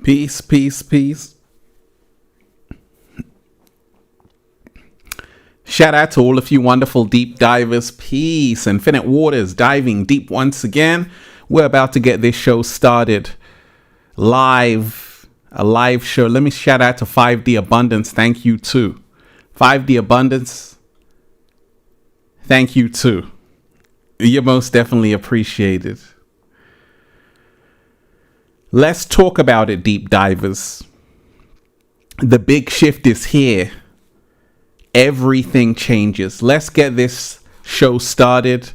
Peace, peace, peace. Shout out to all of you wonderful deep divers. Peace. Infinite Waters diving deep once again. We're about to get this show started live. A live show. Let me shout out to 5D Abundance. Thank you too. 5D Abundance. Thank you too. You're most definitely appreciated. Let's talk about it, deep divers. The big shift is here. Everything changes. Let's get this show started.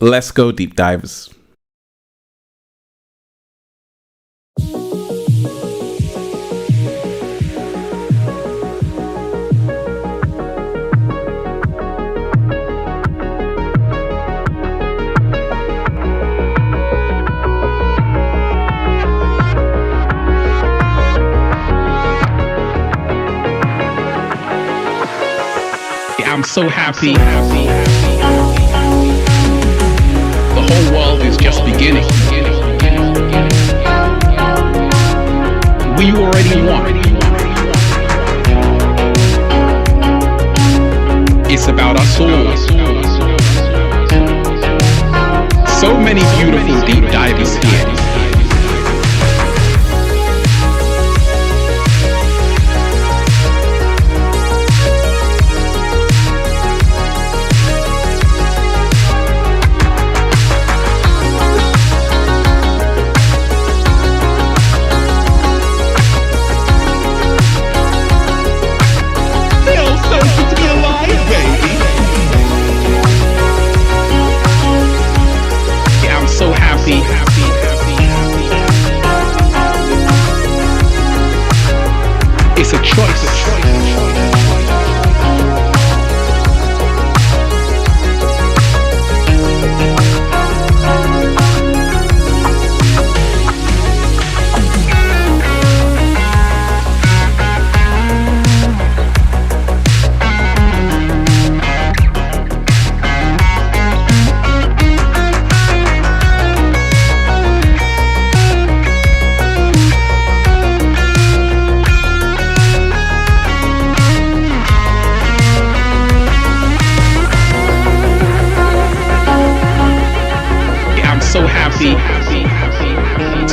Let's go, deep divers. I'm so happy. The whole world is just beginning. We already won. It's about us all. So many beautiful deep divers here. It's a choice. So happy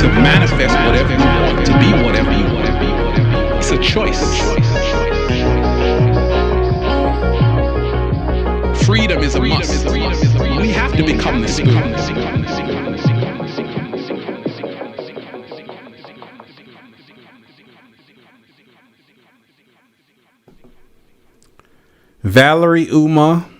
to manifest whatever you want, to be whatever you want. It's a choice. Freedom is a must. We have to become the spoon. Valerie Uma.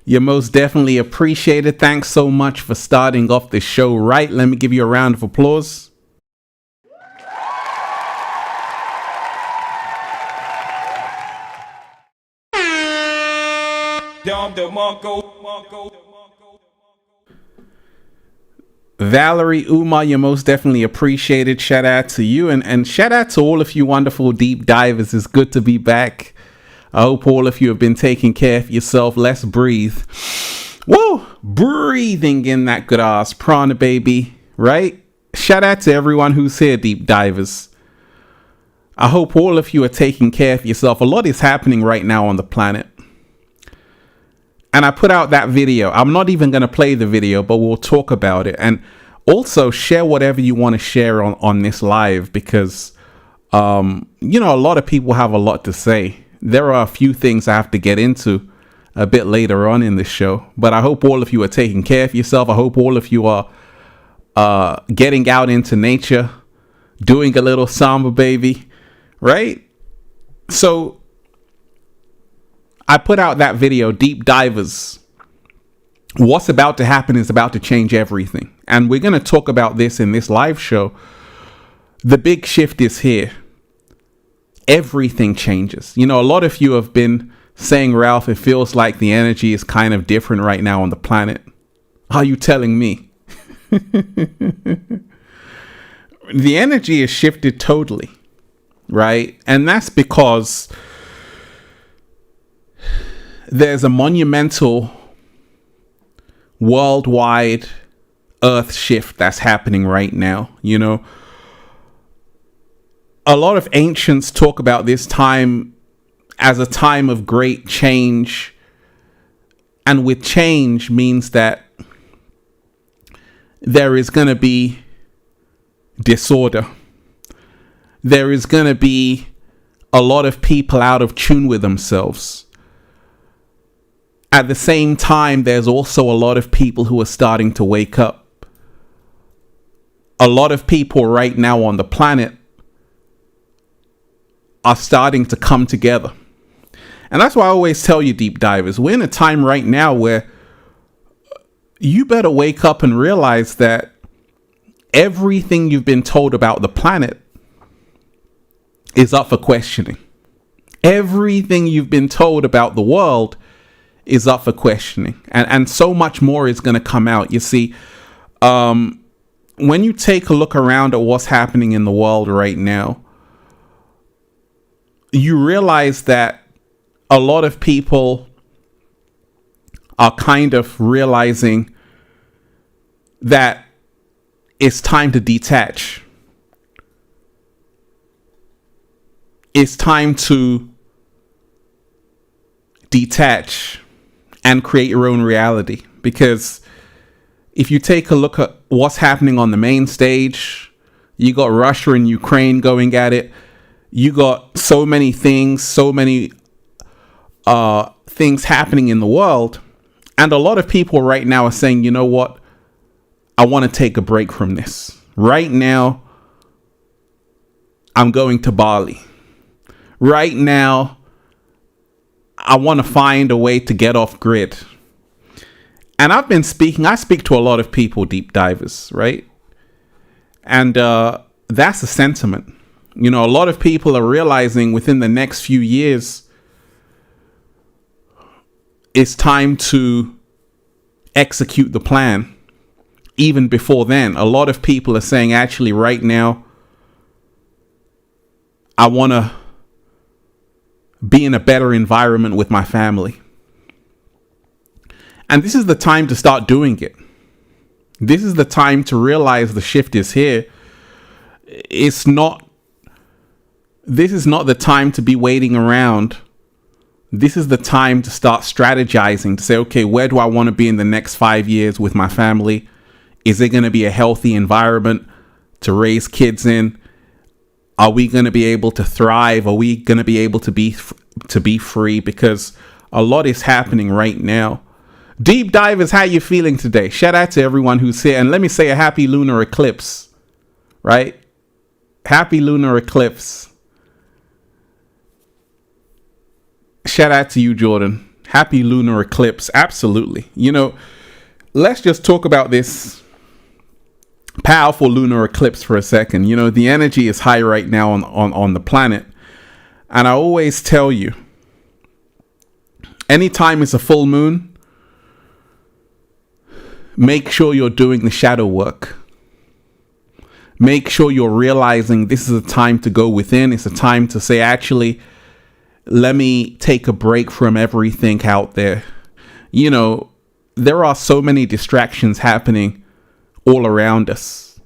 You're most definitely appreciated. Thanks so much for starting off the show right. Let me give you a round of applause. Valerie Uma, you're most definitely appreciated. Shout out to you and shout out to all of you wonderful deep divers. It's good to be back. I hope all of you have been taking care of yourself. Let's breathe. Whoa, breathing in that good ass prana, baby, right? Shout out to everyone who's here, deep divers. I hope all of you are taking care of yourself. A lot is happening right now on the planet. And I put out that video. I'm not even going to play the video, but we'll talk about it. And also share whatever you want to share on this live because, a lot of people have a lot to say. There are a few things I have to get into a bit later on in the show, but I hope all of you are taking care of yourself. I hope all of you are getting out into nature, doing a little samba, baby, right? So I put out that video, Deep Divers. What's about to happen is about to change everything. And we're going to talk about this in this live show. The big shift is here. Everything changes. A lot of you have been saying, Ralph, it feels like the energy is kind of different right now on the planet. Are you telling me? The energy is shifted totally, right? And that's because there's a monumental worldwide earth shift that's happening right now. A lot of ancients talk about this time as a time of great change. And with change means that there is going to be disorder. There is going to be a lot of people out of tune with themselves. At the same time, there's also a lot of people who are starting to wake up. A lot of people right now on the planet are starting to come together. And that's why I always tell you, deep divers, we're in a time right now where you better wake up and realize that everything you've been told about the planet is up for questioning. Everything you've been told about the world is up for questioning. And so much more is going to come out. You see, when you take a look around at what's happening in the world right now, you realize that a lot of people are kind of realizing that it's time to detach. It's time to detach and create your own reality. Because if you take a look at what's happening on the main stage, you got Russia and Ukraine going at it. You got so many things, things happening in the world. And a lot of people right now are saying, you know what? I want to take a break from this. Right now, I'm going to Bali. Right now, I want to find a way to get off grid. And I speak to a lot of people, deep divers, right? And that's a sentiment. A lot of people are realizing within the next few years, it's time to execute the plan. Even before then, a lot of people are saying, actually, right now, I want to be in a better environment with my family. And this is the time to start doing it. This is the time to realize the shift is here. This is not the time to be waiting around. This is the time to start strategizing, to say, okay, where do I want to be in the next 5 years with my family? Is it going to be a healthy environment to raise kids in? Are we going to be able to thrive? Are we going to be able to be free? Because a lot is happening right now. Deep divers, how you feeling today? Shout out to everyone who's here. And let me say a happy lunar eclipse, right? Happy lunar eclipse. Shout out to you, Jordan. Happy lunar eclipse. Absolutely. Let's just talk about this powerful lunar eclipse for a second. The energy is high right now on the planet. And I always tell you, anytime it's a full moon, make sure you're doing the shadow work. Make sure you're realizing this is a time to go within. It's a time to say, actually, let me take a break from everything out there. There are so many distractions happening all around us.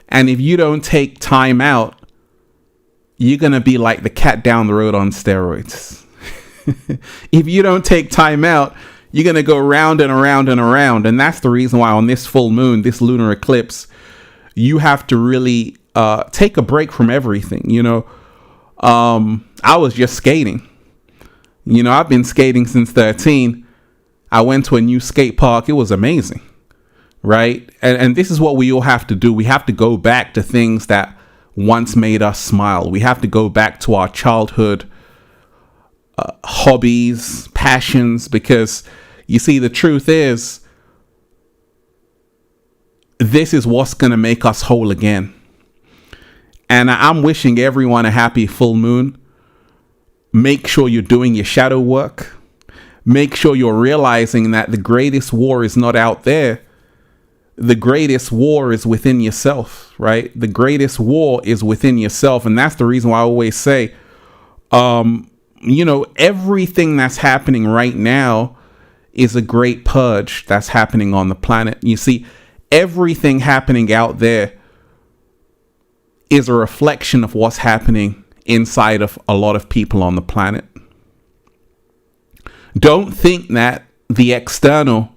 And if you don't take time out, you're going to be like the cat down the road on steroids. If you don't take time out, you're going to go round and around and around. And that's the reason why on this full moon, this lunar eclipse, you have to really take a break from everything. I was just skating. I've been skating since 13. I went to a new skate park. It was amazing, right? And this is what we all have to do. We have to go back to things that once made us smile. We have to go back to our childhood hobbies, passions, because you see, the truth is, this is what's going to make us whole again. And I'm wishing everyone a happy full moon. Make sure you're doing your shadow work. Make sure you're realizing that the greatest war is not out there. The greatest war is within yourself, right? The greatest war is within yourself. And that's the reason why I always say, everything that's happening right now is a great purge that's happening on the planet. You see, everything happening out there is a reflection of what's happening inside of a lot of people on the planet. Don't think that the external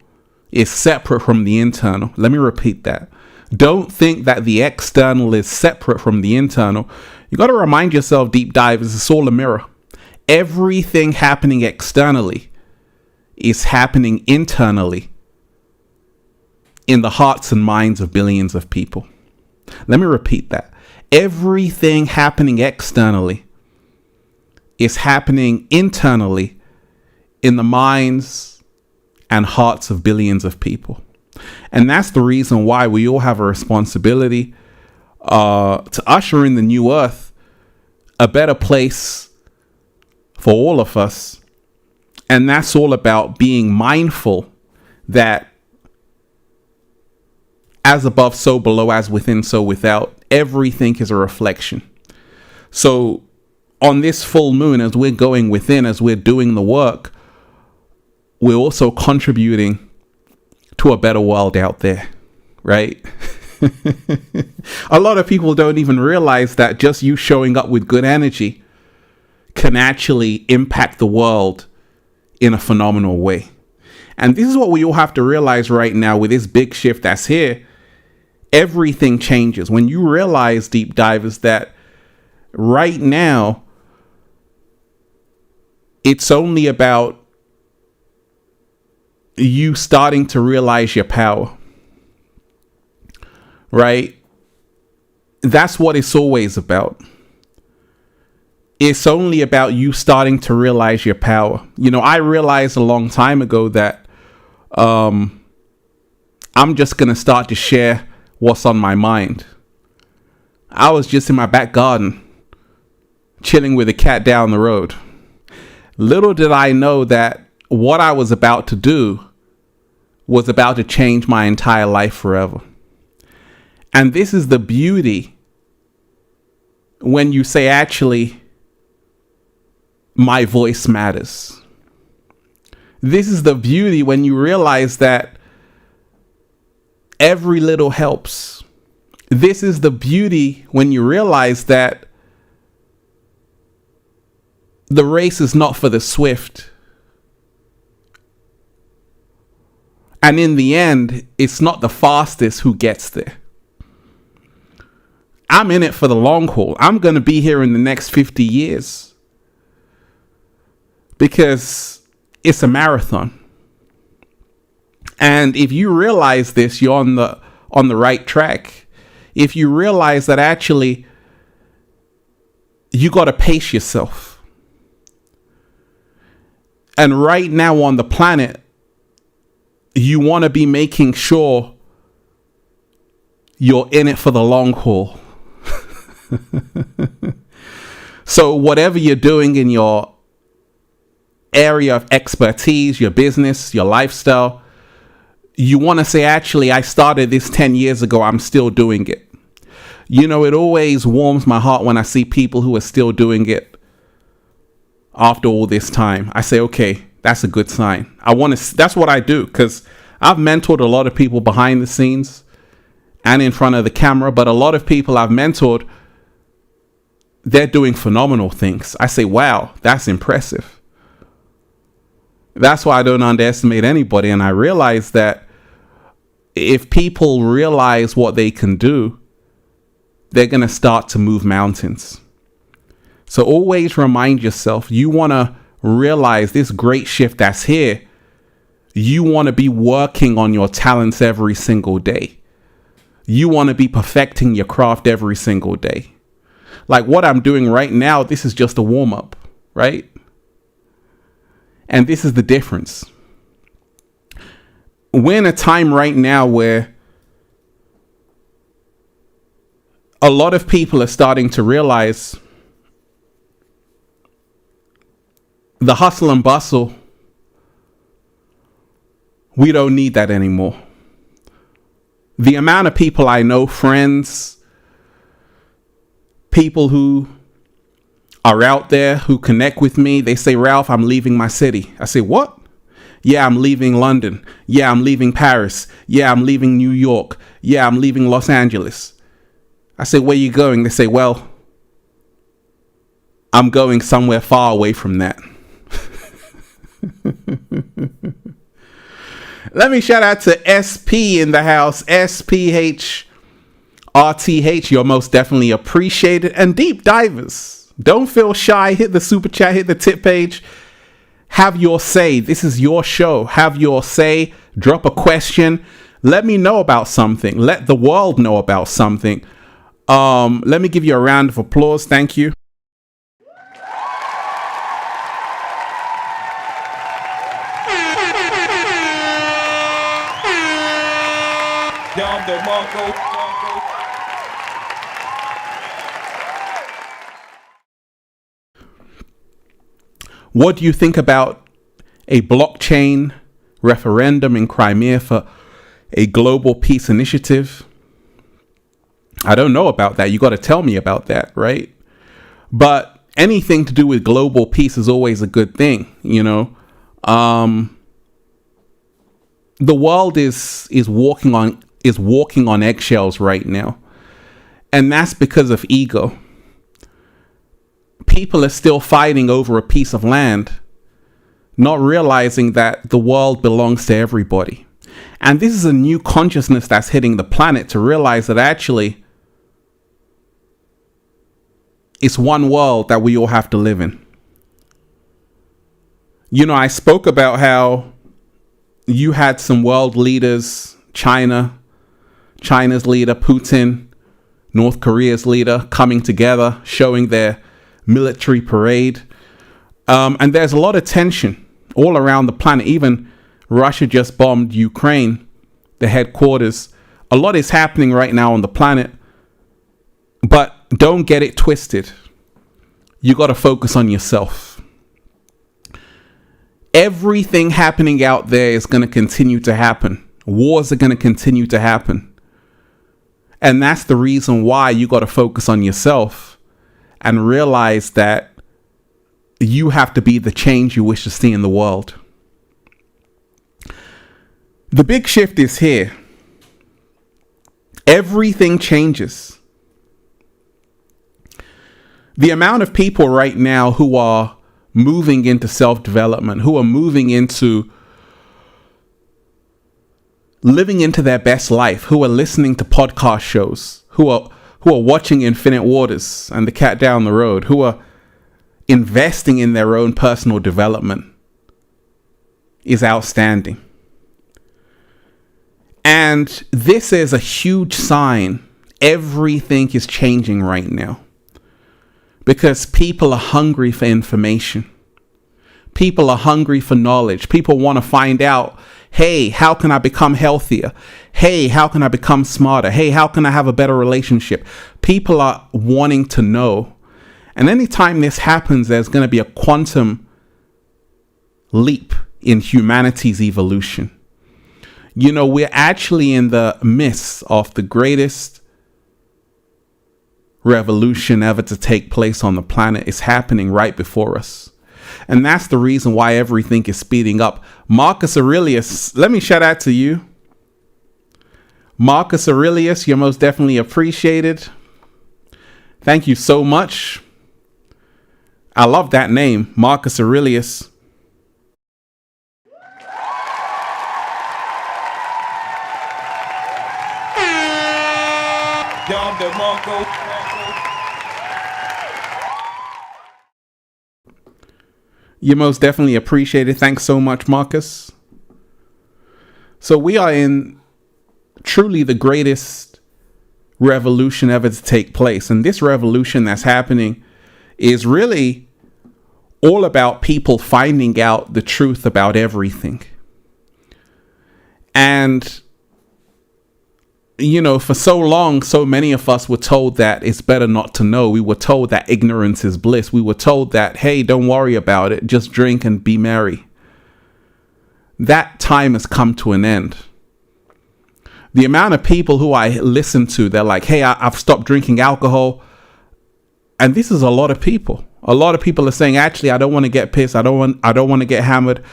is separate from the internal. Let me repeat that. Don't think that the external is separate from the internal. You got to remind yourself, deep divers, it's all a mirror. Everything happening externally is happening internally in the hearts and minds of billions of people. Let me repeat that. Everything happening externally is happening internally in the minds and hearts of billions of people. And that's the reason why we all have a responsibility to usher in the new earth, a better place for all of us. And that's all about being mindful that as above, so below, as within, so without. Everything is a reflection. So on this full moon, as we're going within, as we're doing the work, we're also contributing to a better world out there, right? A lot of people don't even realize that just you showing up with good energy can actually impact the world in a phenomenal way. And this is what we all have to realize right now with this big shift that's here. Everything changes when you realize, deep divers, that right now it's only about you starting to realize your power, right? That's what it's always about. It's only about you starting to realize your power. You know, I realized a long time ago that I'm just going to start to share what's on my mind. I was just in my back garden, chilling with a cat down the road. Little did I know that what I was about to do was about to change my entire life forever. And this is the beauty when you say, actually, my voice matters. This is the beauty when you realize that every little helps. This is the beauty when you realize that the race is not for the swift. And in the end, it's not the fastest who gets there. I'm in it for the long haul. I'm going to be here in the next 50 years because it's a marathon. And if you realize this, you're on the right track. If you realize that actually you got to pace yourself. And right now on the planet, you want to be making sure you're in it for the long haul. So whatever you're doing in your area of expertise, your business, your lifestyle, you want to say, actually, I started this 10 years ago. I'm still doing it. You know, it always warms my heart when I see people who are still doing it after all this time. I say, okay, that's a good sign. That's what I do, because I've mentored a lot of people behind the scenes and in front of the camera, but a lot of people I've mentored, they're doing phenomenal things. I say, wow, that's impressive. That's why I don't underestimate anybody. And I realize that if people realize what they can do, they're going to start to move mountains. So always remind yourself, you want to realize this great shift that's here. You want to be working on your talents every single day. You want to be perfecting your craft every single day. Like what I'm doing right now, this is just a warm up, right? And this is the difference. We're in a time right now where a lot of people are starting to realize the hustle and bustle, we don't need that anymore. The amount of people I know, friends, people who are out there who connect with me, they say, Ralph, I'm leaving my city. I say, what? Yeah, I'm leaving London. Yeah, I'm leaving Paris. Yeah, I'm leaving New York. Yeah, I'm leaving Los Angeles. I say, where you going? They say, well, I'm going somewhere far away from that. Let me shout out to SP in the house. SPHRTH. You're most definitely appreciated. And deep divers, don't feel shy. Hit the super chat, hit the tip page. Have your say. This is your show. Have your say. Drop a question. Let me know about something. Let the world know about something. Let me give you a round of applause. Thank you. What do you think about a blockchain referendum in Crimea for a global peace initiative? I don't know about that. You got to tell me about that, right? But anything to do with global peace is always a good thing, you know. The world is walking on eggshells right now, and that's because of ego. People are still fighting over a piece of land, not realizing that the world belongs to everybody. And this is a new consciousness that's hitting the planet, to realize that actually it's one world that we all have to live in. You know, I spoke about how you had some world leaders, China's leader, Putin, North Korea's leader, coming together, showing their military parade. And there's a lot of tension all around the planet. Even Russia just bombed Ukraine, the headquarters. A lot is happening right now on the planet. But don't get it twisted. You got to focus on yourself. Everything happening out there is going to continue to happen. Wars are going to continue to happen. And that's the reason why you got to focus on yourself and realize that you have to be the change you wish to see in the world. The big shift is here. Everything changes. The amount of people right now who are moving into self-development, who are moving into living into their best life, who are listening to podcast shows, who are watching Infinite Waters and The Cat Down the Road, who are investing in their own personal development, is outstanding. And this is a huge sign. Everything is changing right now because people are hungry for information. People are hungry for knowledge. People want to find out, hey, how can I become healthier? Hey, how can I become smarter? Hey, how can I have a better relationship? People are wanting to know. And anytime this happens, there's going to be a quantum leap in humanity's evolution. You know, we're actually in the midst of the greatest revolution ever to take place on the planet. It's happening right before us. And that's the reason why everything is speeding up. Marcus Aurelius, let me shout out to you. Marcus Aurelius, you're most definitely appreciated. Thank you so much. I love that name, Marcus Aurelius. You're most definitely appreciated. Thanks so much, Marcus. So we are in truly the greatest revolution ever to take place. And this revolution that's happening is really all about people finding out the truth about everything. And you know, for so long, so many of us were told that it's better not to know. We were told that ignorance is bliss. We were told that, hey, don't worry about it. Just drink and be merry. That time has come to an end. The amount of people who I listen to, they're like, hey, I've stopped drinking alcohol. And this is a lot of people. A lot of people are saying, actually, I don't want to get pissed. I don't want to get hammered.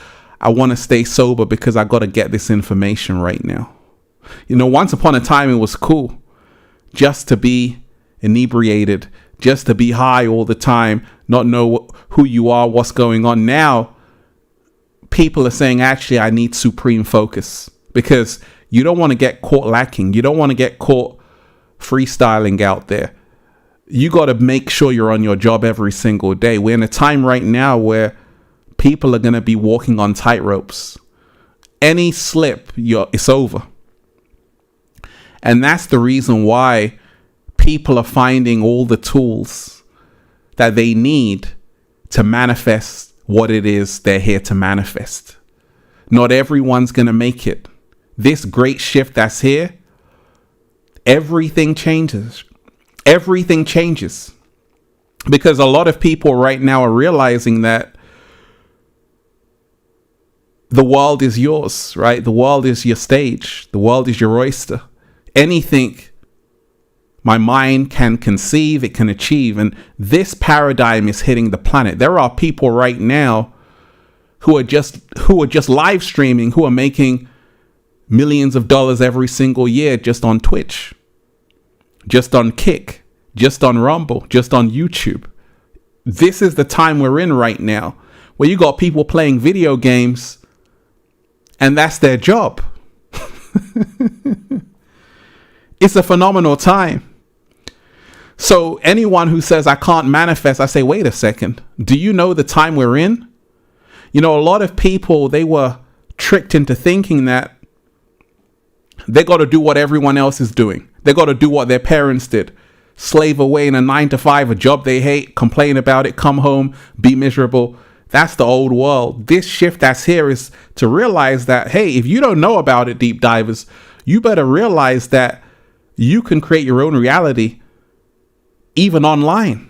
I want to stay sober because I got to get this information right now. You know, once upon a time, it was cool just to be inebriated, just to be high all the time, not know who you are, what's going on. Now, people are saying, actually, I need supreme focus, because you don't want to get caught lacking. You don't want to get caught freestyling out there. You got to make sure you're on your job every single day. We're in a time right now where people are going to be walking on tightropes. Any slip, it's over. And that's the reason why people are finding all the tools that they need to manifest what it is they're here to manifest. Not everyone's going to make it. This great shift that's here, everything changes. Everything changes. Because a lot of people right now are realizing that the world is yours, right? The world is your stage. The world is your oyster. Anything my mind can conceive, it can achieve. And this paradigm is hitting the planet. There are people right now who are just live streaming, who are making millions of dollars every single year just on Twitch, just on Kick, just on Rumble, just on YouTube. This is the time we're in right now, where you got people playing video games and that's their job. It's a phenomenal time. So anyone who says I can't manifest, I say, wait a second. Do you know the time we're in? You know, a lot of people, they were tricked into thinking that they got to do what everyone else is doing. They got to do what their parents did. Slave away in a 9-to-5, a job they hate, complain about it, come home, be miserable. That's the old world. This shift that's here is to realize that, hey, if you don't know about it, deep divers, you better realize that you can create your own reality, even online.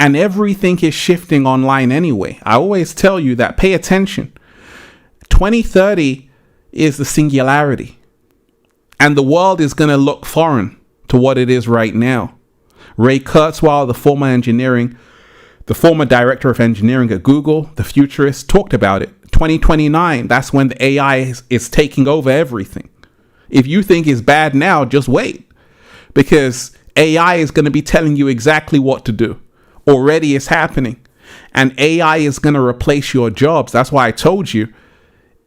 And everything is shifting online anyway. I always tell you that, pay attention. 2030 is the singularity. And the world is going to look foreign to what it is right now. Ray Kurzweil, the former director of engineering at Google, the futurist, talked about it. 2029, that's when the AI is taking over everything. If you think it's bad now, just wait. Because AI is going to be telling you exactly what to do. Already it's happening. And AI is going to replace your jobs. That's why I told you,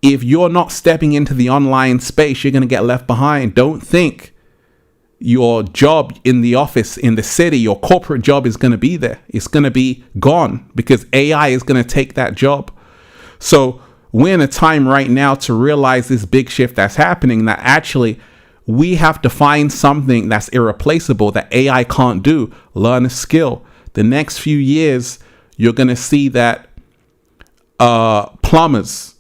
if you're not stepping into the online space, you're going to get left behind. Don't think your job in the office, in the city, your corporate job is going to be there. It's going to be gone because AI is going to take that job. So we're in a time right now to realize this big shift that's happening, that actually we have to find something that's irreplaceable that AI can't do. Learn a skill. The next few years, you're going to see that plumbers,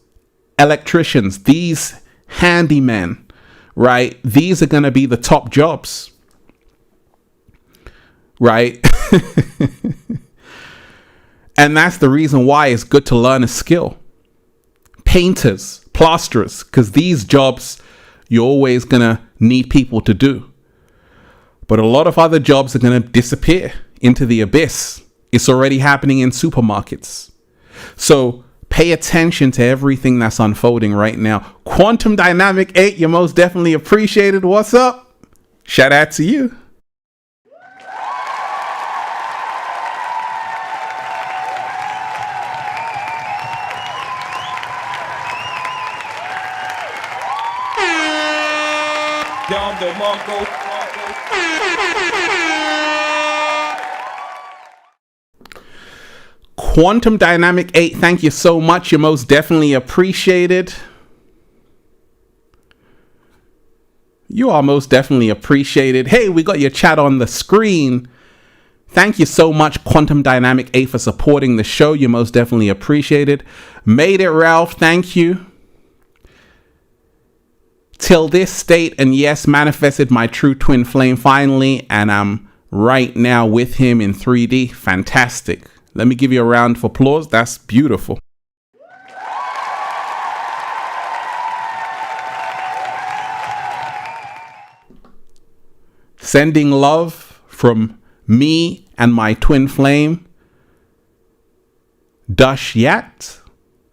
electricians, these handymen, right? These are going to be the top jobs, right? And that's the reason why it's good to learn a skill. Painters, plasterers, because these jobs you're always going to need people to do. But a lot of other jobs are going to disappear into the abyss. It's already happening in supermarkets. So pay attention to everything that's unfolding right now. Quantum Dynamic 8, you're most definitely appreciated. What's up? Shout out to you. Quantum Dynamic 8, thank you so much. You're most definitely appreciated. You are most definitely appreciated. Hey, we got your chat on the screen. Thank you so much, Quantum Dynamic 8, for supporting the show. You're most definitely appreciated. Made it, Ralph. Thank you. Till this state, and yes, manifested my true twin flame finally, and I'm right now with him in 3D. Fantastic. Let me give you a round of applause. That's beautiful. Sending love from me and my twin flame, Dushyat.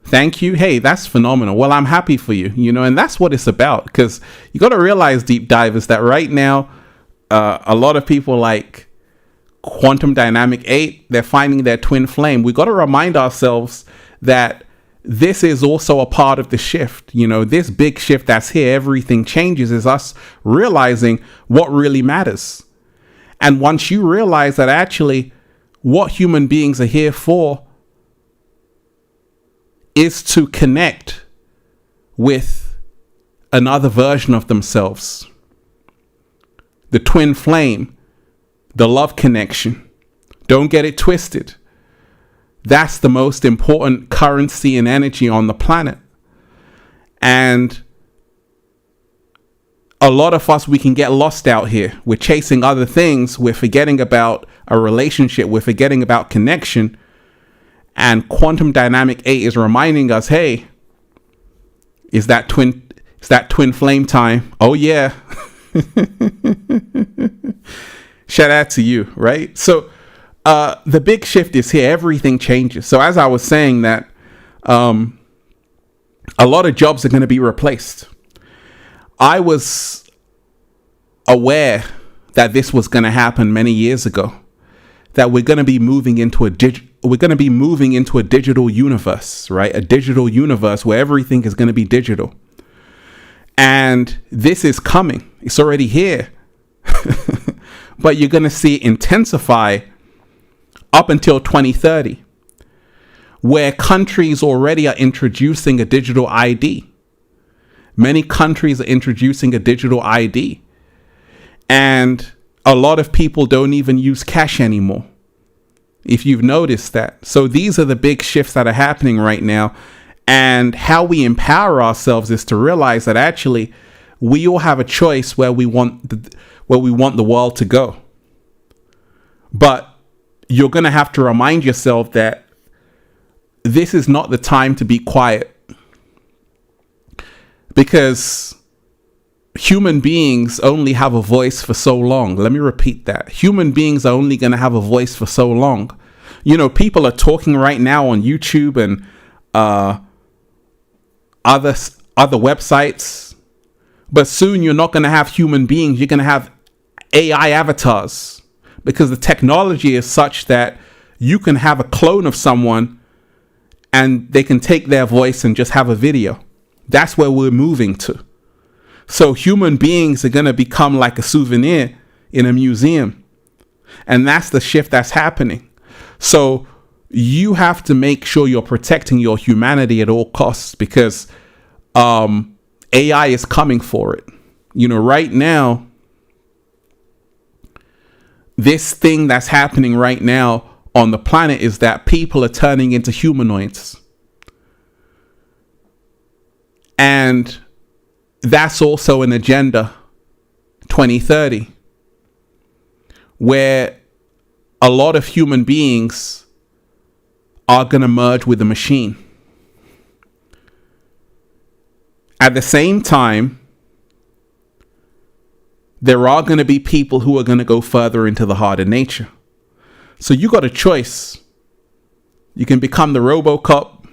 Thank you. Hey, that's phenomenal. Well, I'm happy for you, and that's what it's about. Because you got to realize, deep divers, that right now, a lot of people like quantum dynamic 8, they're finding their twin flame. We got to remind ourselves that this is also a part of the shift. This big shift that's here, everything changes, is us realizing what really matters. And once you realize that actually what human beings are here for is to connect with another version of themselves, the twin flame, the love connection. Don't get it twisted. That's the most important currency and energy on the planet. And a lot of us, we can get lost out here. We're chasing other things. We're forgetting about a relationship. We're forgetting about connection. And quantum dynamic 8 is reminding us, hey, is that twin flame time? Oh yeah. Shout out to you, right? So the big shift is here. Everything changes. So as I was saying that a lot of jobs are going to be replaced. I was aware that this was going to happen many years ago, that we're going to be moving into a digital universe, right? A digital universe where everything is going to be digital. And this is coming. It's already here. But you're going to see it intensify up until 2030, where countries already are introducing a digital ID. Many countries are introducing a digital ID. And a lot of people don't even use cash anymore, if you've noticed that. So these are the big shifts that are happening right now. And how we empower ourselves is to realize that actually we all have a choice where we want the world to go. But you're going to have to remind yourself that this is not the time to be quiet. Because human beings only have a voice for so long. Let me repeat that. Human beings are only going to have a voice for so long. People are talking right now on YouTube and other websites. But soon you're not going to have human beings. You're going to have AI avatars. Because the technology is such that you can have a clone of someone and they can take their voice and just have a video. That's where we're moving to. So human beings are going to become like a souvenir in a museum. And that's the shift that's happening. So you have to make sure you're protecting your humanity at all costs, because AI is coming for it. Right now, this thing that's happening right now on the planet is that people are turning into humanoids. And that's also an agenda 2030, where a lot of human beings are going to merge with the machine. At the same time, there are going to be people who are going to go further into the heart of nature. So you got a choice. You can become the RoboCop,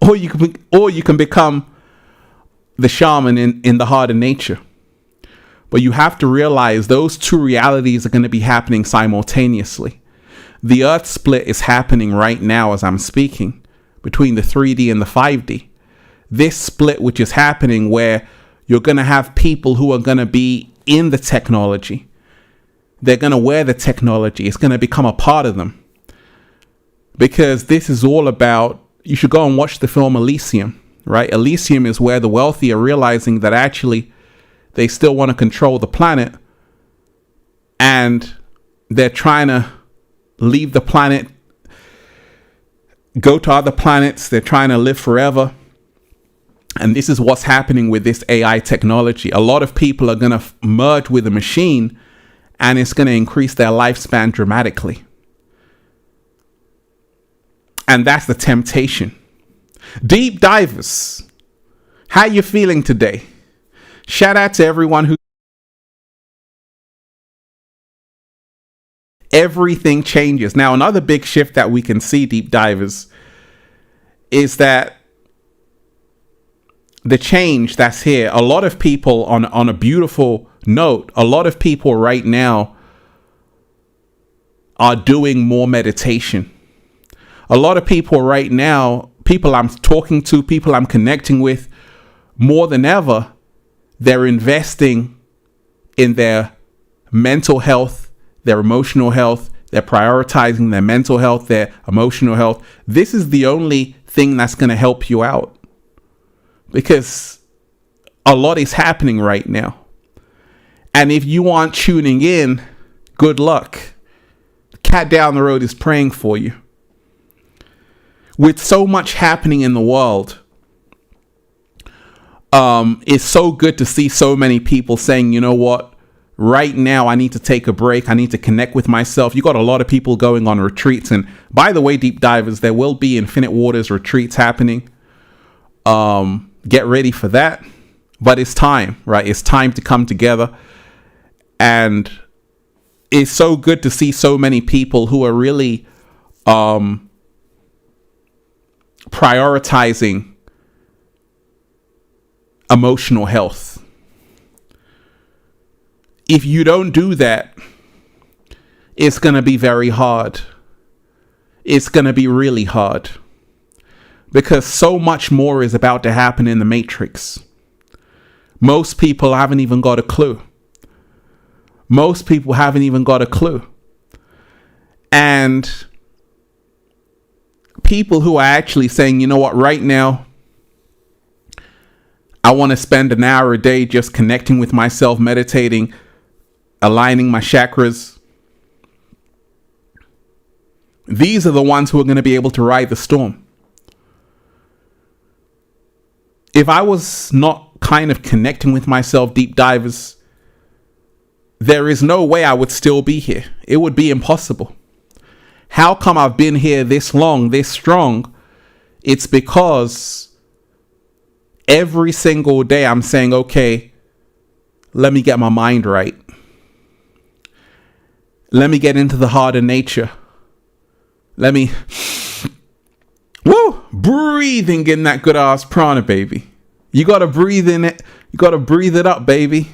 or you can become the shaman in the heart of nature. But you have to realize those two realities are going to be happening simultaneously. The earth split is happening right now as I'm speaking, between the 3D and the 5D. This split which is happening, where you're going to have people who are going to be in the technology. They're going to wear the technology. It's going to become a part of them. Because this is all about, you should go and watch the film Elysium, right? Elysium is where the wealthy are realizing that actually they still want to control the planet. And they're trying to leave the planet, go to other planets. They're trying to live forever. And this is what's happening with this AI technology. A lot of people are going to merge with the machine, and it's going to increase their lifespan dramatically. And that's the temptation. Deep divers, how you feeling today? Shout out to everyone who... Everything changes. Now, another big shift that we can see, deep divers, is that the change that's here, a lot of people on a beautiful note, a lot of people right now are doing more meditation. A lot of people right now, people I'm talking to, people I'm connecting with, more than ever, they're investing in their mental health, their emotional health. They're prioritizing their mental health, their emotional health. This is the only thing that's going to help you out, because a lot is happening right now. And if you aren't tuning in, good luck. The cat down the road is praying for you. With so much happening in the world, it's so good to see so many people saying, you know what, right now I need to take a break. I need to connect with myself. You got a lot of people going on retreats. And by the way, deep divers, there will be Infinite Waters retreats happening. Get ready for that. But it's time, right? It's time to come together. And it's so good to see so many people who are really prioritizing emotional health. If you don't do that, it's going to be very hard. It's going to be really hard, because so much more is about to happen in the matrix. Most people haven't even got a clue. Most people haven't even got a clue. And people who are actually saying, you know what, right now, I want to spend an hour a day just connecting with myself, meditating, aligning my chakras. These are the ones who are going to be able to ride the storm. If I was not kind of connecting with myself, deep divers, there is no way I would still be here. It would be impossible. How come I've been here this long, this strong? It's because every single day I'm saying, okay, let me get my mind right. Let me get into the heart of nature. Let me, breathing in that good ass prana, baby. You got to breathe in it. You got to breathe it up, baby.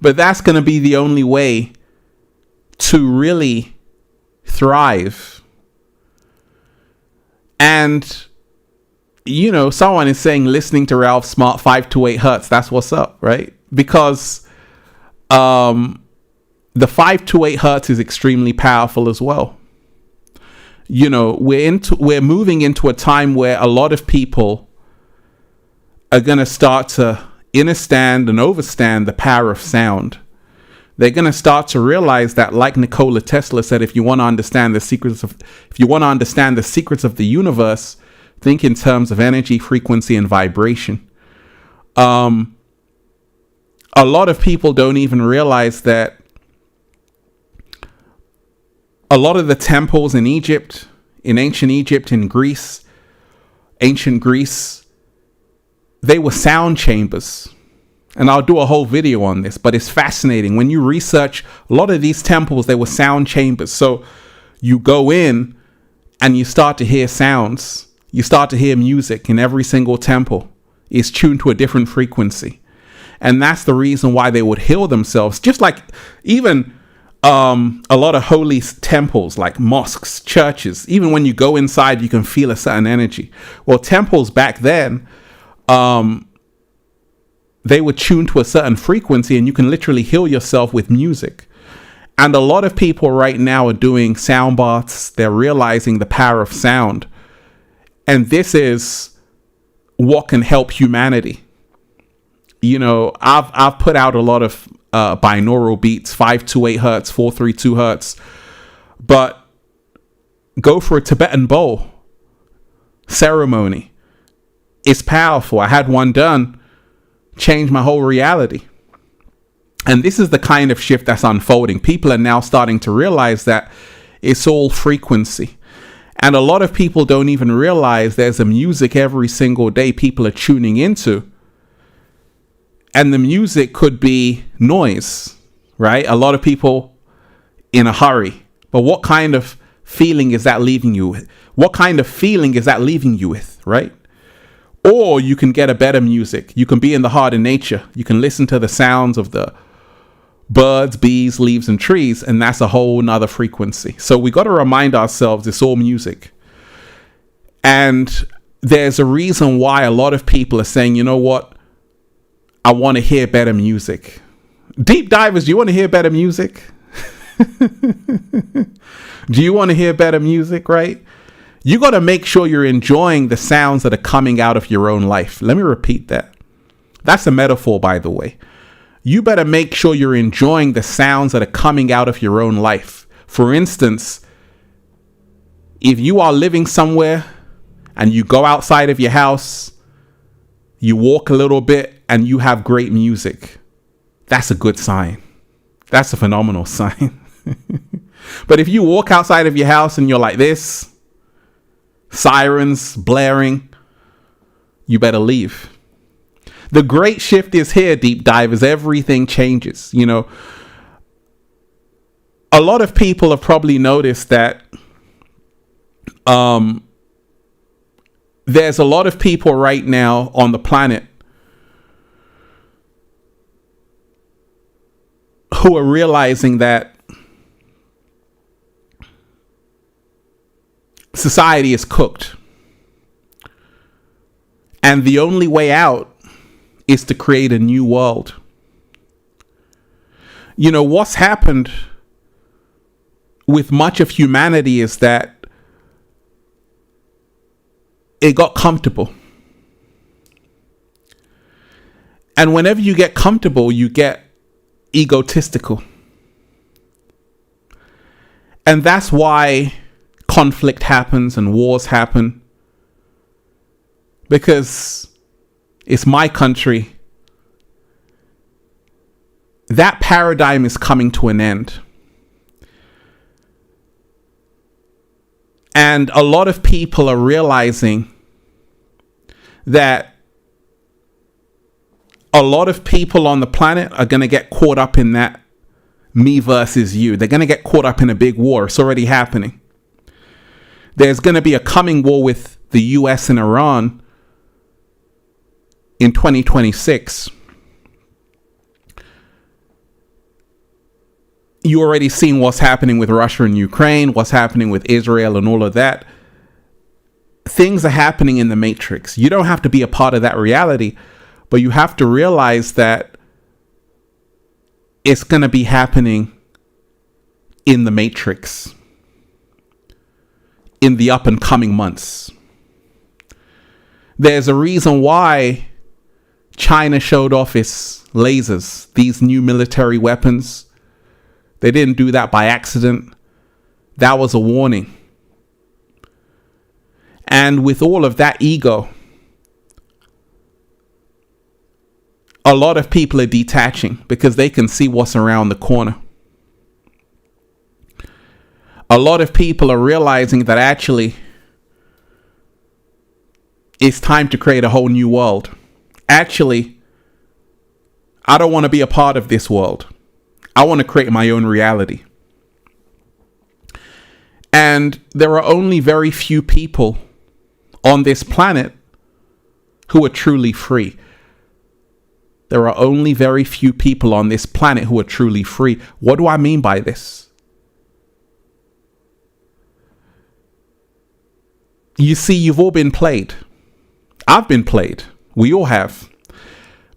But that's going to be the only way to really thrive. And, you know, someone is saying listening to Ralph Smart 5 to 8 hertz. That's what's up, right? Because the 5 to 8 hertz is extremely powerful as well. You know, we're moving into a time where a lot of people are going to start to understand and overstand the power of sound. They're going to start to realize that, like Nikola Tesla said, if you want to understand the secrets of the universe, think in terms of energy, frequency, and vibration. A lot of people don't even realize that a lot of the temples in Egypt, in ancient Egypt, in Greece, ancient Greece, they were sound chambers. And I'll do a whole video on this, but it's fascinating. When you research a lot of these temples, they were sound chambers. So you go in and you start to hear sounds. You start to hear music in every single temple. It's tuned to a different frequency. And that's the reason why they would heal themselves. Just like even a lot of holy temples, like mosques, churches, even when you go inside, you can feel a certain energy. Well, temples back then, they were tuned to a certain frequency, and you can literally heal yourself with music. And a lot of people right now are doing sound baths. They're realizing the power of sound. And this is what can help humanity. You know, I've put out a lot of binaural beats, 528 hertz, 432 hertz. But go for a Tibetan bowl ceremony. It's powerful. I had one done, changed my whole reality. And this is the kind of shift that's unfolding. People are now starting to realize that it's all frequency. And a lot of people don't even realize there's a music every single day people are tuning into. And the music could be noise, right? A lot of people in a hurry. But what kind of feeling is that leaving you with? What kind of feeling is that leaving you with, right? Or you can get a better music. You can be in the heart of nature. You can listen to the sounds of the birds, bees, leaves, and trees, and that's a whole nother frequency. So we got to remind ourselves it's all music. And there's a reason why a lot of people are saying, you know what? I want to hear better music. Deep divers, do you want to hear better music? Do you want to hear better music, right? You got to make sure you're enjoying the sounds that are coming out of your own life. Let me repeat that. That's a metaphor, by the way. You better make sure you're enjoying the sounds that are coming out of your own life. For instance, if you are living somewhere and you go outside of your house, you walk a little bit and you have great music, that's a good sign. That's a phenomenal sign. But if you walk outside of your house and you're like this, sirens blaring, you better leave. The great shift is here, deep divers. Everything changes. You know, a lot of people have probably noticed that there's a lot of people right now on the planet who are realizing that society is cooked. And the only way out is to create a new world. You know, what's happened with much of humanity is that it got comfortable. And whenever you get comfortable, you get egotistical. And that's why conflict happens and wars happen. Because it's my country. That paradigm is coming to an end. And a lot of people are realizing that a lot of people on the planet are going to get caught up in that me versus you. They're going to get caught up in a big war. It's already happening. There's going to be a coming war with the US and Iran in 2026. You already seen what's happening with Russia and Ukraine, what's happening with Israel and all of that. Things are happening in the matrix. You don't have to be a part of that reality, but you have to realize that it's going to be happening in the matrix in the up and coming months. There's a reason why China showed off its lasers, these new military weapons. They didn't do that by accident. That was a warning. And with all of that ego, a lot of people are detaching because they can see what's around the corner. A lot of people are realizing that actually it's time to create a whole new world. Actually, I don't want to be a part of this world. I want to create my own reality. And there are only very few people on this planet who are truly free. There are only very few people on this planet who are truly free. What do I mean by this? You see, you've all been played. I've been played. We all have.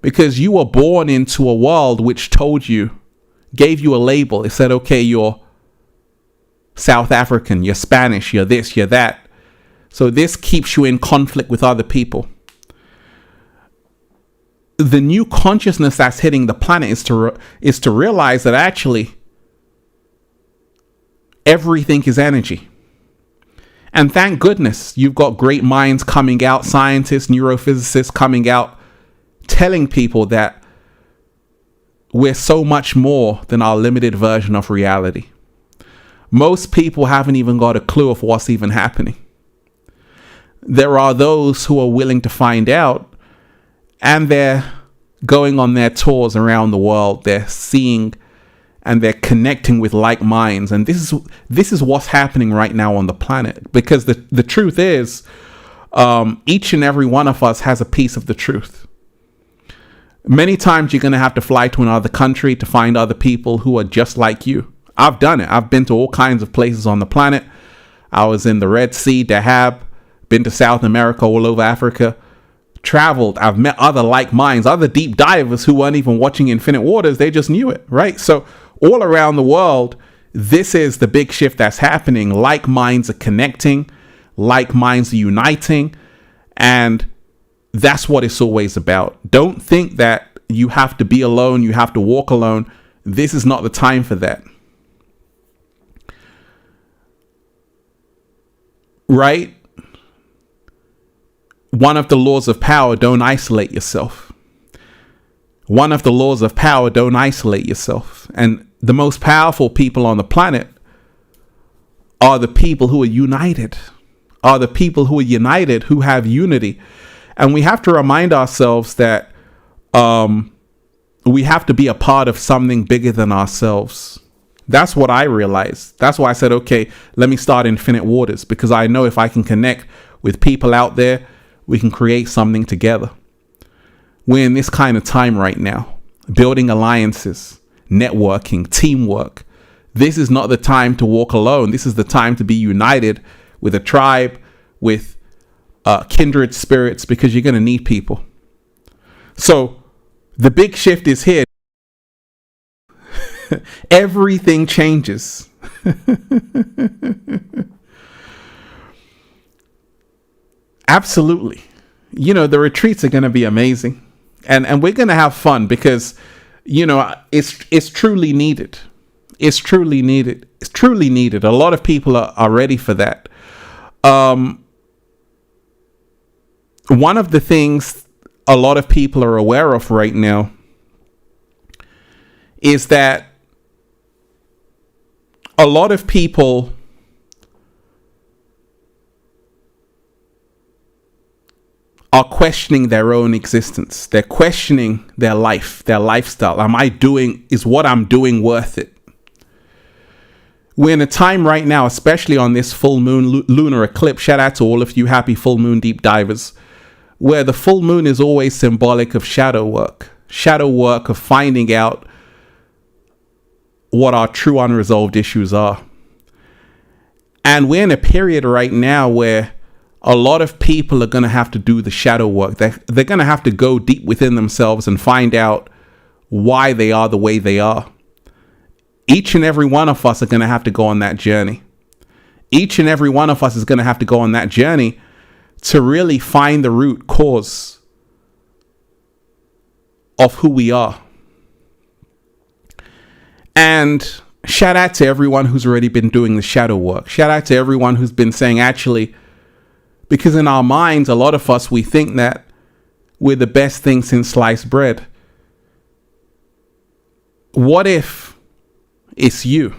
Because you were born into a world which told you, gave you a label. It said, okay, you're South African, you're Spanish, you're this, you're that. So this keeps you in conflict with other people. The new consciousness that's hitting the planet is to realize that actually everything is energy. And thank goodness you've got great minds coming out, scientists, neurophysicists coming out, telling people that we're so much more than our limited version of reality. Most people haven't even got a clue of what's even happening. There are those who are willing to find out, and they're going on their tours around the world. They're seeing and they're connecting with like minds. And this is what's happening right now on the planet, because the truth is, each and every one of us has a piece of the truth. Many times you're going to have to fly to another country to find other people who are just like you. I've done it. I've been to all kinds of places on the planet. I was in the Red Sea, Dahab, been to South America, all over Africa, traveled. I've met other like minds, other deep divers who weren't even watching Infinite Waters. They just knew it, right? So all around the world, this is the big shift that's happening. Like minds are connecting, like minds are uniting, and that's what it's always about. Don't think that you have to be alone, you have to walk alone. This is not the time for that. Right? One of the laws of power, don't isolate yourself. One of the laws of power, don't isolate yourself. And the most powerful people on the planet are the people who are united, who have unity. And we have to remind ourselves that we have to be a part of something bigger than ourselves. That's what I realized. That's why I said, okay, let me start Infinite Waters, because I know if I can connect with people out there, we can create something together. We're in this kind of time right now, building alliances, networking, teamwork. This is not the time to walk alone. This is the time to be united with a tribe, with kindred spirits, because you're going to need people. So the big shift is here. Everything changes. Absolutely. You know, the retreats are going to be amazing. And we're going to have fun because, you know, it's truly needed. It's truly needed. It's truly needed. A lot of people are ready for that. One of the things a lot of people are aware of right now is that a lot of people are questioning their own existence. They're questioning their life, their lifestyle. Is what I'm doing worth it? We're in a time right now, especially on this full moon lunar eclipse. Shout out to all of you happy full moon deep divers, where the full moon is always symbolic of shadow work of finding out what our true unresolved issues are. And we're in a period right now where a lot of people are going to have to do the shadow work. They're going to have to go deep within themselves and find out why they are the way they are. Each and every one of us are going to have to go on that journey. Each and every one of us is going to have to go on that journey to really find the root cause of who we are. And shout out to everyone who's already been doing the shadow work. Shout out to everyone who's been saying, actually, because in our minds, a lot of us, we think that we're the best thing since sliced bread. What if it's you?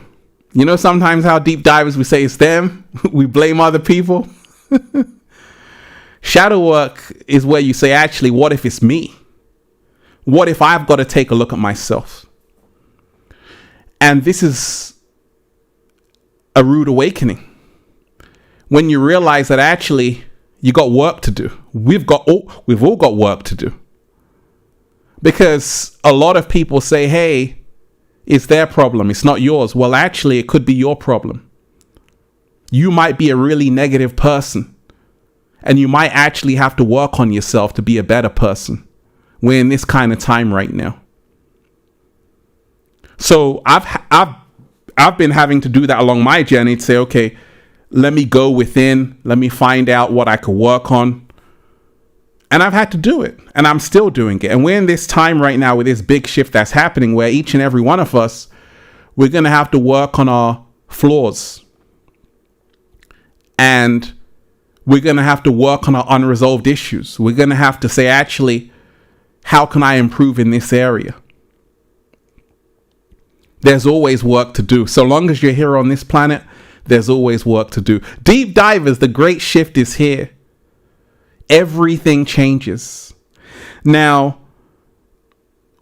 You know, sometimes how deep divers, we say it's them. We blame other people. Shadow work is where you say, actually, what if it's me? What if I've got to take a look at myself? And this is a rude awakening. When you realize that actually you got work to do. We've all got work to do. Because a lot of people say, hey, it's their problem, it's not yours. Well, actually, it could be your problem. You might be a really negative person, and you might actually have to work on yourself to be a better person. We're in this kind of time right now. So I've been having to do that along my journey to say, okay, let me go within, let me find out what I could work on. And I've had to do it, and I'm still doing it. And we're in this time right now with this big shift that's happening where each and every one of us, we're going to have to work on our flaws. And we're going to have to work on our unresolved issues. We're going to have to say, actually, how can I improve in this area? There's always work to do. So long as you're here on this planet, there's always work to do. Deep divers, the great shift is here. Everything changes. Now,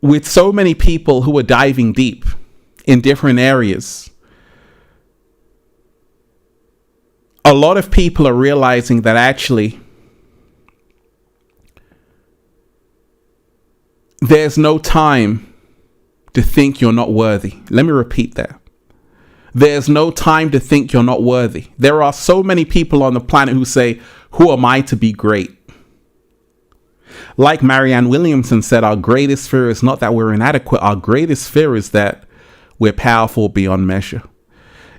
with so many people who are diving deep, in different areas. A lot of people are realizing that actually there's no time to think you're not worthy. Let me repeat that. There's no time to think you're not worthy. There are so many people on the planet who say, who am I to be great? Like Marianne Williamson said, our greatest fear is not that we're inadequate. Our greatest fear is that we're powerful beyond measure.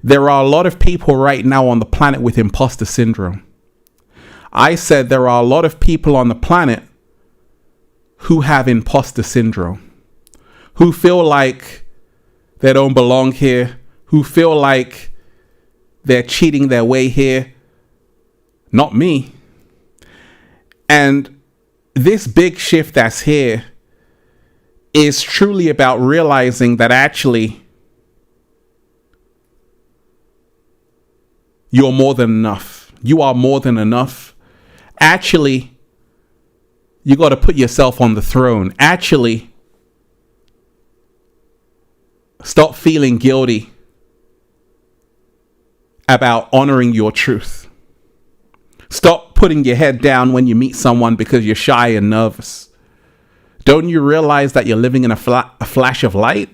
There are a lot of people right now on the planet with imposter syndrome. I said there are a lot of people on the planet who have imposter syndrome, who feel like they don't belong here, who feel like they're cheating their way here. Not me. And this big shift that's here is truly about realizing that actually you're more than enough. You are more than enough. Actually, you got to put yourself on the throne. Actually, stop feeling guilty about honoring your truth. Stop putting your head down when you meet someone because you're shy and nervous. Don't you realize that you're living in a flash of light?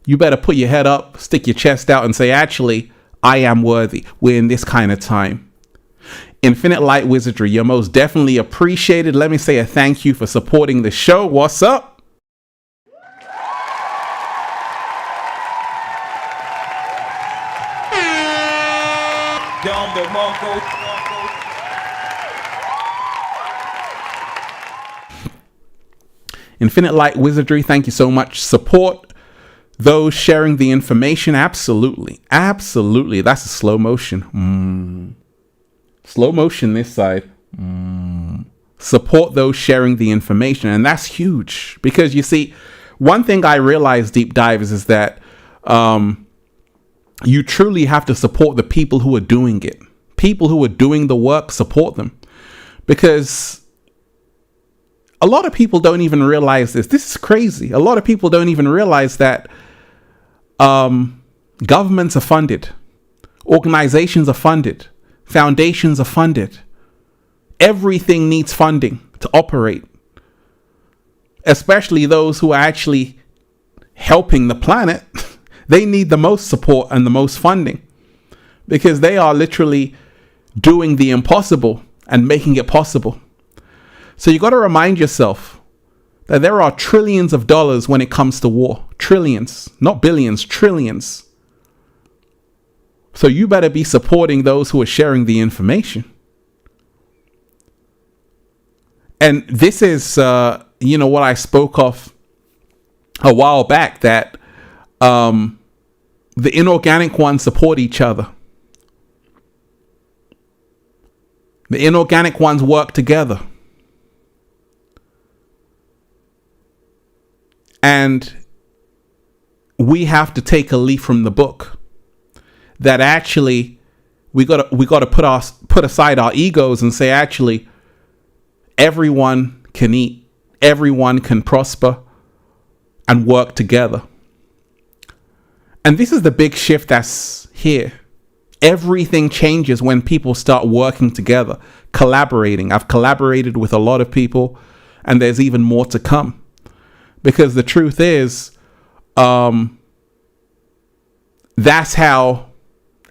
You better put your head up, stick your chest out and say, actually, I am worthy. We're in this kind of time. Infinite Light Wizardry, you're most definitely appreciated. Let me say a thank you for supporting the show. What's up? Infinite Light Wizardry, thank you so much. Support those sharing the information. Absolutely. Absolutely. That's a slow motion. Slow motion this side. Support those sharing the information. And that's huge. Because you see, one thing I realized, deep divers, is that you truly have to support the people who are doing it. People who are doing the work, support them. Because a lot of people don't even realize this. This is crazy. A lot of people don't even realize that governments are funded. Organizations are funded. Foundations are funded. Everything needs funding to operate. Especially those who are actually helping the planet. They need the most support and the most funding. Because they are literally doing the impossible and making it possible. So you got to remind yourself that there are trillions of dollars when it comes to war. Trillions, not billions, trillions. So you better be supporting those who are sharing the information. And this is, what I spoke of a while back, that the inorganic ones support each other. The inorganic ones work together. And we have to take a leaf from the book that actually we got to put aside our egos and say, actually, everyone can eat, everyone can prosper and work together. And this is the big shift that's here. Everything changes when people start working together, collaborating. I've collaborated with a lot of people, and there's even more to come. Because the truth is, that's how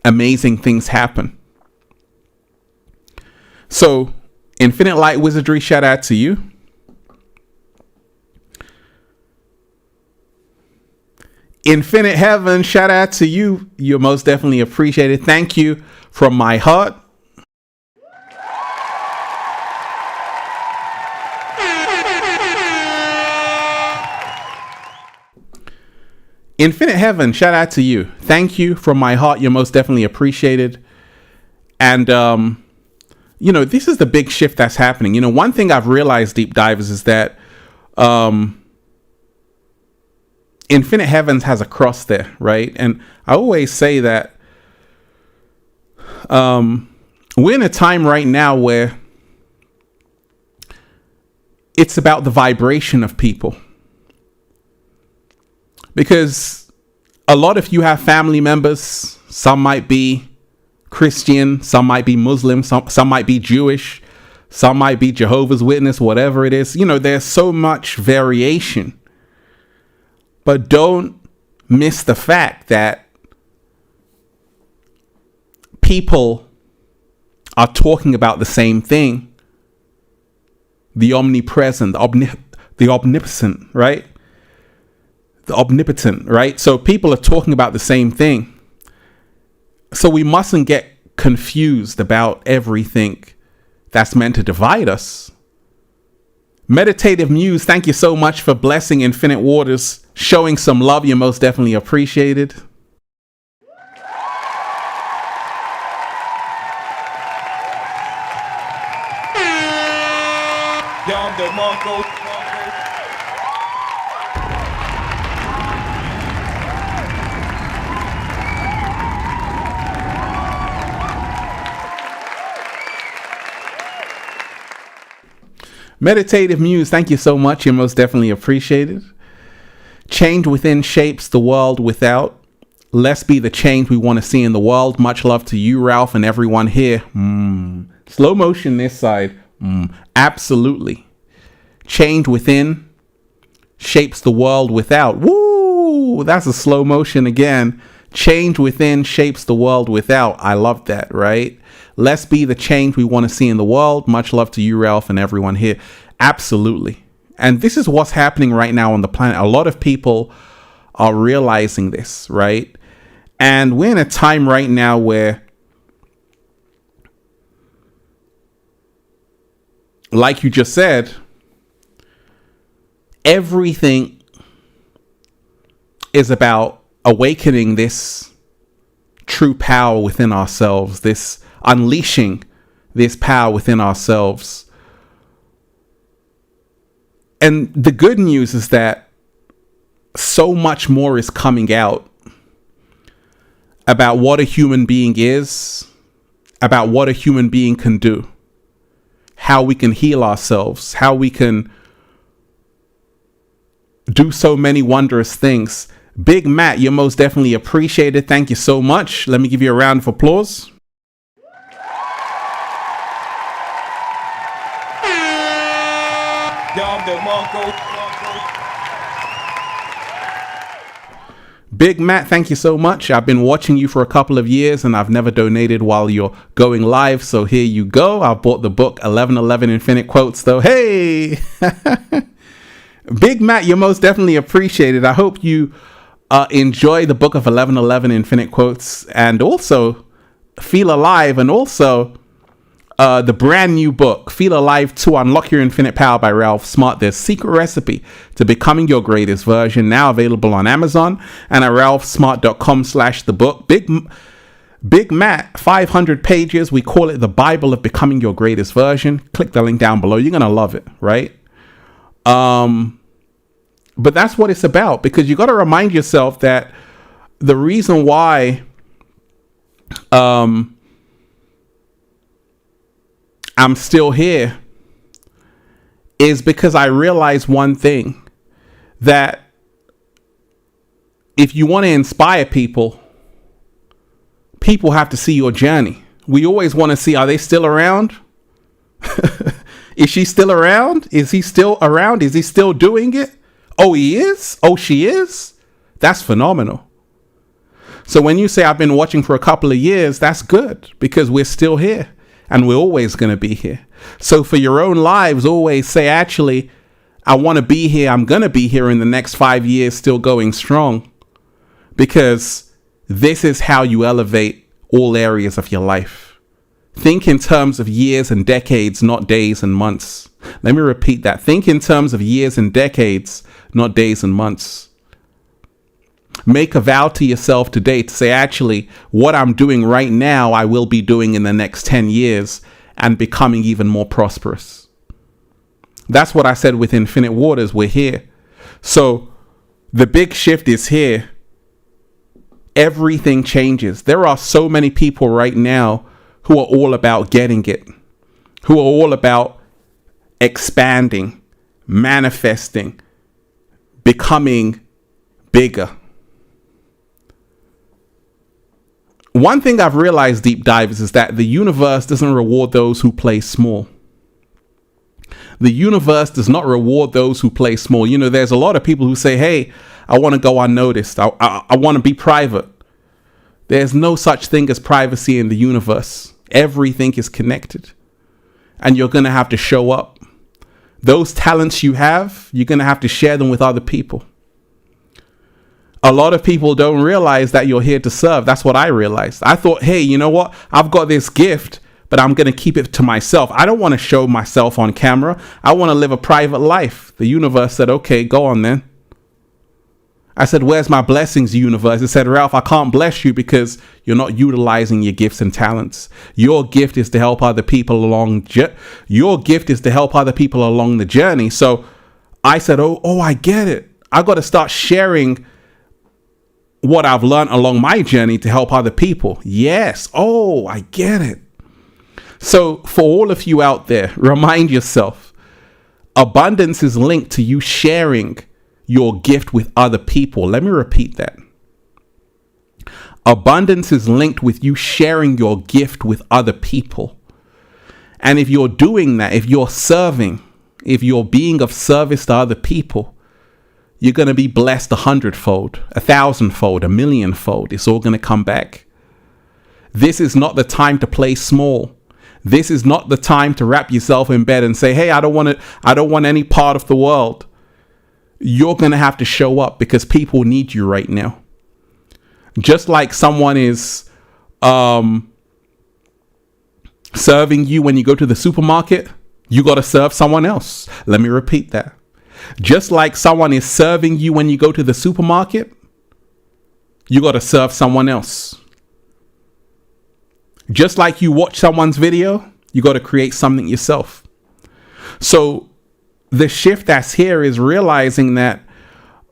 amazing things happen. So, Infinite Light Wizardry, shout out to you. Infinite Heaven, shout out to you. You're most definitely appreciated. Thank you from my heart. Infinite Heaven, shout out to you. Thank you from my heart. You're most definitely appreciated. And, this is the big shift that's happening. One thing I've realized, deep divers, is that Infinite Heavens has a cross there, right? And I always say that we're in a time right now where it's about the vibration of people. Because A lot of you have family members. Some might be Christian, some might be Muslim, some might be Jewish, some might be Jehovah's Witness, whatever it is. There's so much variation. But don't miss the fact that people are talking about the same thing. The omnipresent, the omnipotent, right? The omnipotent, right? So people are talking about the same thing. So we mustn't get confused about everything that's meant to divide us. Meditative Muse, thank you so much for blessing Infinite Waters, showing some love. You're most definitely appreciated. Meditative Muse, thank you so much. You're most definitely appreciated. Change within shapes the world without. Let's be the change we want to see in the world. Much love to you, Ralph, and everyone here. Slow motion this side. Absolutely. Change within shapes the world without. Woo! That's a slow motion again. Change within shapes the world without. I love that, right? Let's be the change we want to see in the world. Much love to you, Ralph, and everyone here. Absolutely. And this is what's happening right now on the planet. A lot of people are realizing this, right? And we're in a time right now where, like you just said, everything is about awakening this true power within ourselves, this unleashing this power within ourselves. And the good news is that so much more is coming out about what a human being is, about what a human being can do, how we can heal ourselves, how we can do so many wondrous things. Big Matt, you're most definitely appreciated. Thank you so much. Let me give you a round of applause. Big Matt, thank you so much. I've been watching you for a couple of years and I've never donated while you're going live. So here you go. I bought the book 1111 Infinite Quotes though. Hey, Big Matt, you're most definitely appreciated. I hope you enjoy the book of 1111 Infinite Quotes and also Feel Alive, and also the brand new book, Feel Alive to Unlock Your Infinite Power by Ralph Smart. Their secret recipe to becoming your greatest version, now available on Amazon and at ralphsmart.com/the book. Big Matt, 500 pages. We call it the Bible of Becoming Your Greatest Version. Click the link down below. You're going to love it, right? But that's what it's about, because you got to remind yourself that the reason why I'm still here is because I realized one thing, that if you want to inspire people, people have to see your journey. We always want to see, are they still around? Is she still around? Is he still around? Is he still doing it? Oh, he is? Oh, she is? That's phenomenal. So when you say I've been watching for a couple of years, that's good, because we're still here and we're always going to be here. So for your own lives, always say, actually, I want to be here. I'm going to be here in the next 5 years, still going strong, because this is how you elevate all areas of your life. Think in terms of years and decades, not days and months. Let me repeat that. Think in terms of years and decades, not days and months. Make a vow to yourself today to say, actually, what I'm doing right now, I will be doing in the next 10 years and becoming even more prosperous. That's what I said with Infinite Waters. We're here. So the big shift is here. Everything changes. There are so many people right now who are all about getting it, who are all about expanding, manifesting, becoming bigger. one thing I've realized, deep divers, is that the universe doesn't reward those who play small. The universe does not reward those who play small. You know, there's a lot of people who say, hey, I want to go unnoticed. I want to be private. There's no such thing as privacy in the universe. Everything is connected. And you're going to have to show up. Those talents you have, you're going to have to share them with other people. A lot of people don't realize that you're here to serve. That's what I realized. I thought, hey, you know what? I've got this gift, but I'm going to keep it to myself. I don't want to show myself on camera. I want to live a private life. The universe said, okay, go on then. I said, where's my blessings, universe? It said, Ralph, I can't bless you because you're not utilizing your gifts and talents. Your gift is to help other people along. Your gift is to help other people along the journey. So I said, oh, I get it. I got to start sharing what I've learned along my journey to help other people. Yes. Oh, I get it. So for all of you out there, remind yourself, abundance is linked to you sharing your gift with other people. Let me repeat that. Abundance is linked with you sharing your gift with other people. And if you're doing that, if you're serving, if you're being of service to other people, you're going to be blessed 100-fold, 1,000-fold, 1,000,000-fold. It's all going to come back. This is not the time to play small. This is not the time to wrap yourself in bed and say, hey, I don't want any part of the world. You're going to have to show up because people need you right now. Just like someone is serving you when you go to the supermarket, you got to serve someone else. Let me repeat that. Just like someone is serving you when you go to the supermarket, you got to serve someone else. Just like you watch someone's video, you got to create something yourself. So the shift that's here is realizing that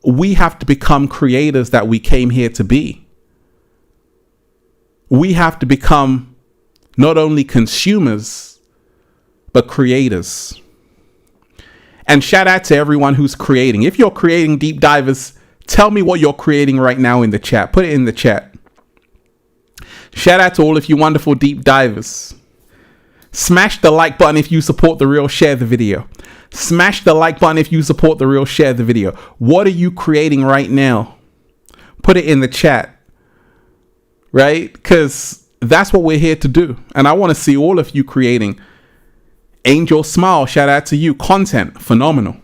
we have to become creators that we came here to be. We have to become not only consumers, but creators. And shout out to everyone who's creating. If you're creating, deep divers, tell me what you're creating right now in the chat. Put it in the chat. Shout out to all of you wonderful deep divers. Smash the like button if you support the real, share the video. Smash the like button if you support the real, share the video. What are you creating right now? Put it in the chat. Right? Because that's what we're here to do. And I want to see all of you creating. Angel Smile, shout out to you. Content, phenomenal.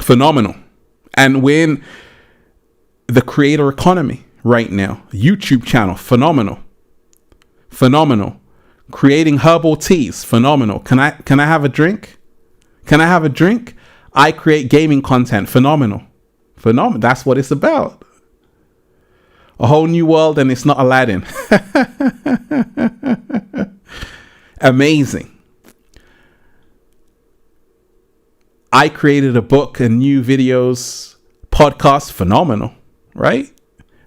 Phenomenal. And we're in the creator economy right now. YouTube channel, phenomenal. Phenomenal. Creating herbal teas, phenomenal. Can I have a drink? Can I have a drink? I create gaming content, phenomenal. Phenomenal. That's what it's about. A whole new world and it's not Aladdin. Amazing. I created a book and new videos, podcasts, phenomenal, right?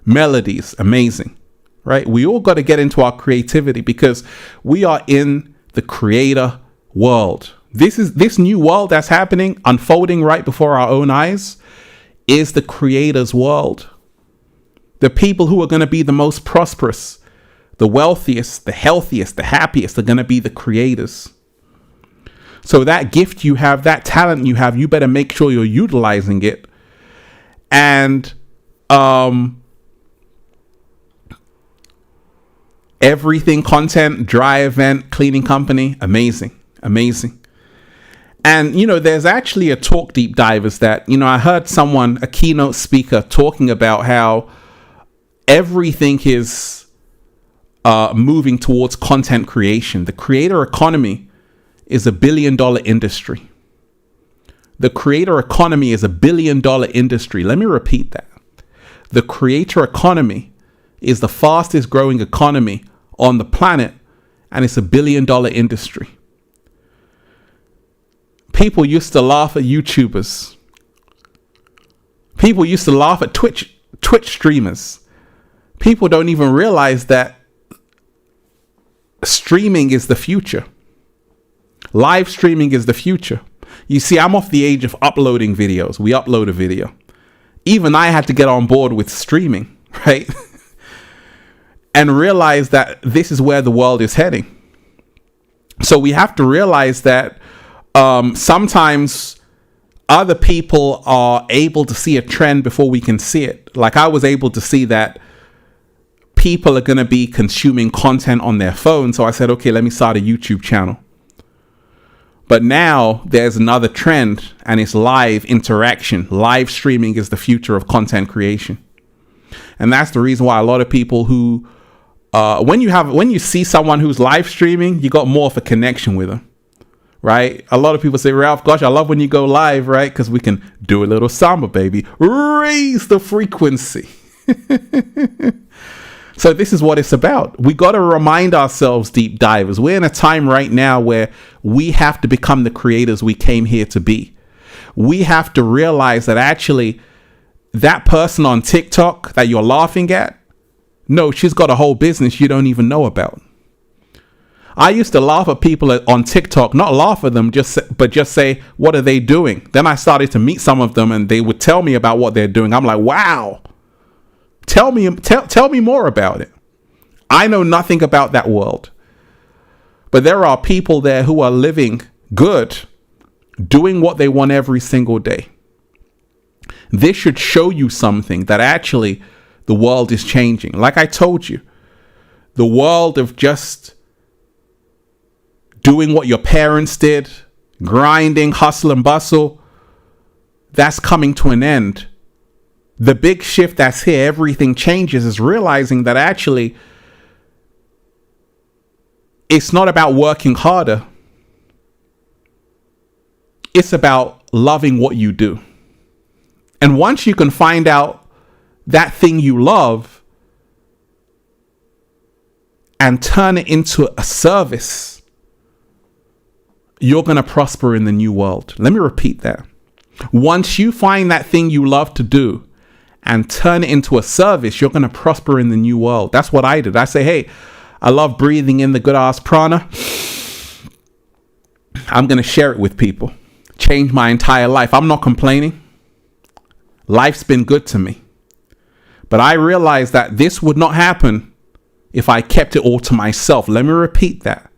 Melodies, amazing, right? We all got to get into our creativity because we are in the creator world. This new world that's happening, unfolding right before our own eyes, is the creator's world. The people who are going to be the most prosperous, the wealthiest, the healthiest, the happiest are going to be the creators. So that gift you have, that talent you have, you better make sure you're utilizing it. And everything, content, dry event, cleaning company, amazing, amazing. And, you know, there's actually a talk, deep divers, that, you know, I heard someone, a keynote speaker, talking about how everything is moving towards content creation. The creator economy is $1 billion industry. The creator economy is $1 billion industry. Let me repeat that. The creator economy is the fastest growing economy on the planet, and it's $1 billion industry. People used to laugh at YouTubers. People used to laugh at Twitch streamers. People don't even realize that streaming is the future. Live streaming is the future. You see, I'm off the age of uploading videos. We upload a video. Even I had to get on board with streaming, right? and realize that this is where the world is heading. So we have to realize that sometimes other people are able to see a trend before we can see it. Like I was able to see that people are going to be consuming content on their phone. So I said, okay, let me start a YouTube channel. But now there's another trend, and it's live interaction. Live streaming is the future of content creation. And that's the reason why a lot of people who, when you see someone who's live streaming, you got more of a connection with them, right? A lot of people say, Ralph, gosh, I love when you go live, right? Because we can do a little samba, baby. Raise the frequency. So this is what it's about. We got to remind ourselves, deep divers, we're in a time right now where we have to become the creators we came here to be. We have to realize that actually that person on TikTok that you're laughing at, no, she's got a whole business you don't even know about. I used to laugh at people on TikTok, not laugh at them, but just say, what are they doing? Then I started to meet some of them and they would tell me about what they're doing. I'm like, wow. Tell me more about it. I know nothing about that world. But there are people there who are living good, doing what they want every single day. This should show you something, that actually the world is changing. Like I told you, the world of just doing what your parents did, grinding, hustle and bustle, that's coming to an end. The big shift that's here, everything changes, is realizing that actually it's not about working harder. It's about loving what you do. And once you can find out that thing you love and turn it into a service, you're going to prosper in the new world. Let me repeat that. Once you find that thing you love to do and turn it into a service, you're going to prosper in the new world. That's what I did. I say, hey, I love breathing in the good ass prana. I'm going to share it with people. Change my entire life. I'm not complaining. Life's been good to me. But I realized that this would not happen if I kept it all to myself. Let me repeat that.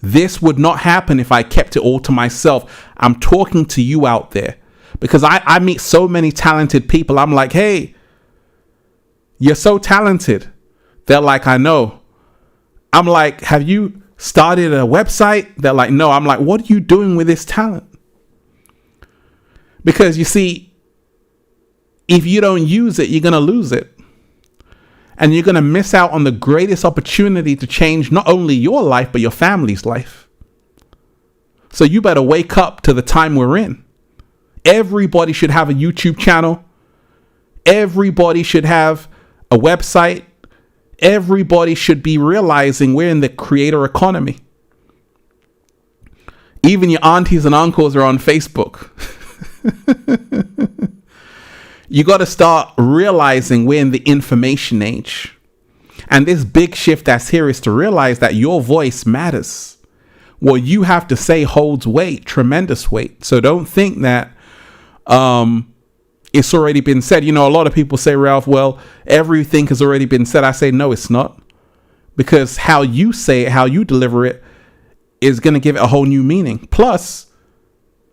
This would not happen if I kept it all to myself. I'm talking to you out there. Because I meet so many talented people. I'm like, hey, you're so talented. They're like, I know. I'm like, have you started a website? They're like, no. I'm like, what are you doing with this talent? Because you see, if you don't use it, you're going to lose it. And you're going to miss out on the greatest opportunity to change not only your life, but your family's life. So you better wake up to the time we're in. Everybody should have a YouTube channel. Everybody should have a website. Everybody should be realizing we're in the creator economy. Even your aunties and uncles are on Facebook. You got to start realizing we're in the information age. And this big shift that's here is to realize that your voice matters. What you have to say holds weight, tremendous weight. So don't think that it's already been said. You know, a lot of people say, Ralph, well, everything has already been said. I say, no, it's not. Because how you say it, how you deliver it is going to give it a whole new meaning. Plus,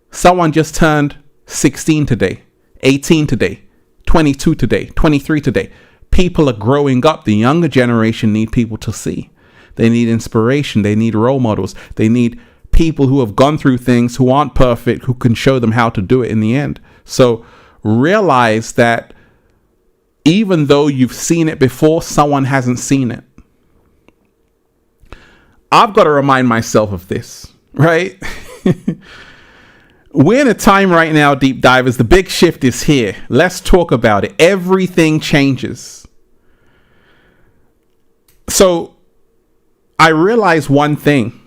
someone just turned 16 today, 18 today, 22 today, 23 today. People are growing up. The younger generation need people to see. They need inspiration. They need role models. They need people who have gone through things, who aren't perfect, who can show them how to do it in the end. So realize that even though you've seen it before, someone hasn't seen it. I've got to remind myself of this, right? We're in a time right now, deep divers. The big shift is here. Let's talk about it. Everything changes. So I realize one thing,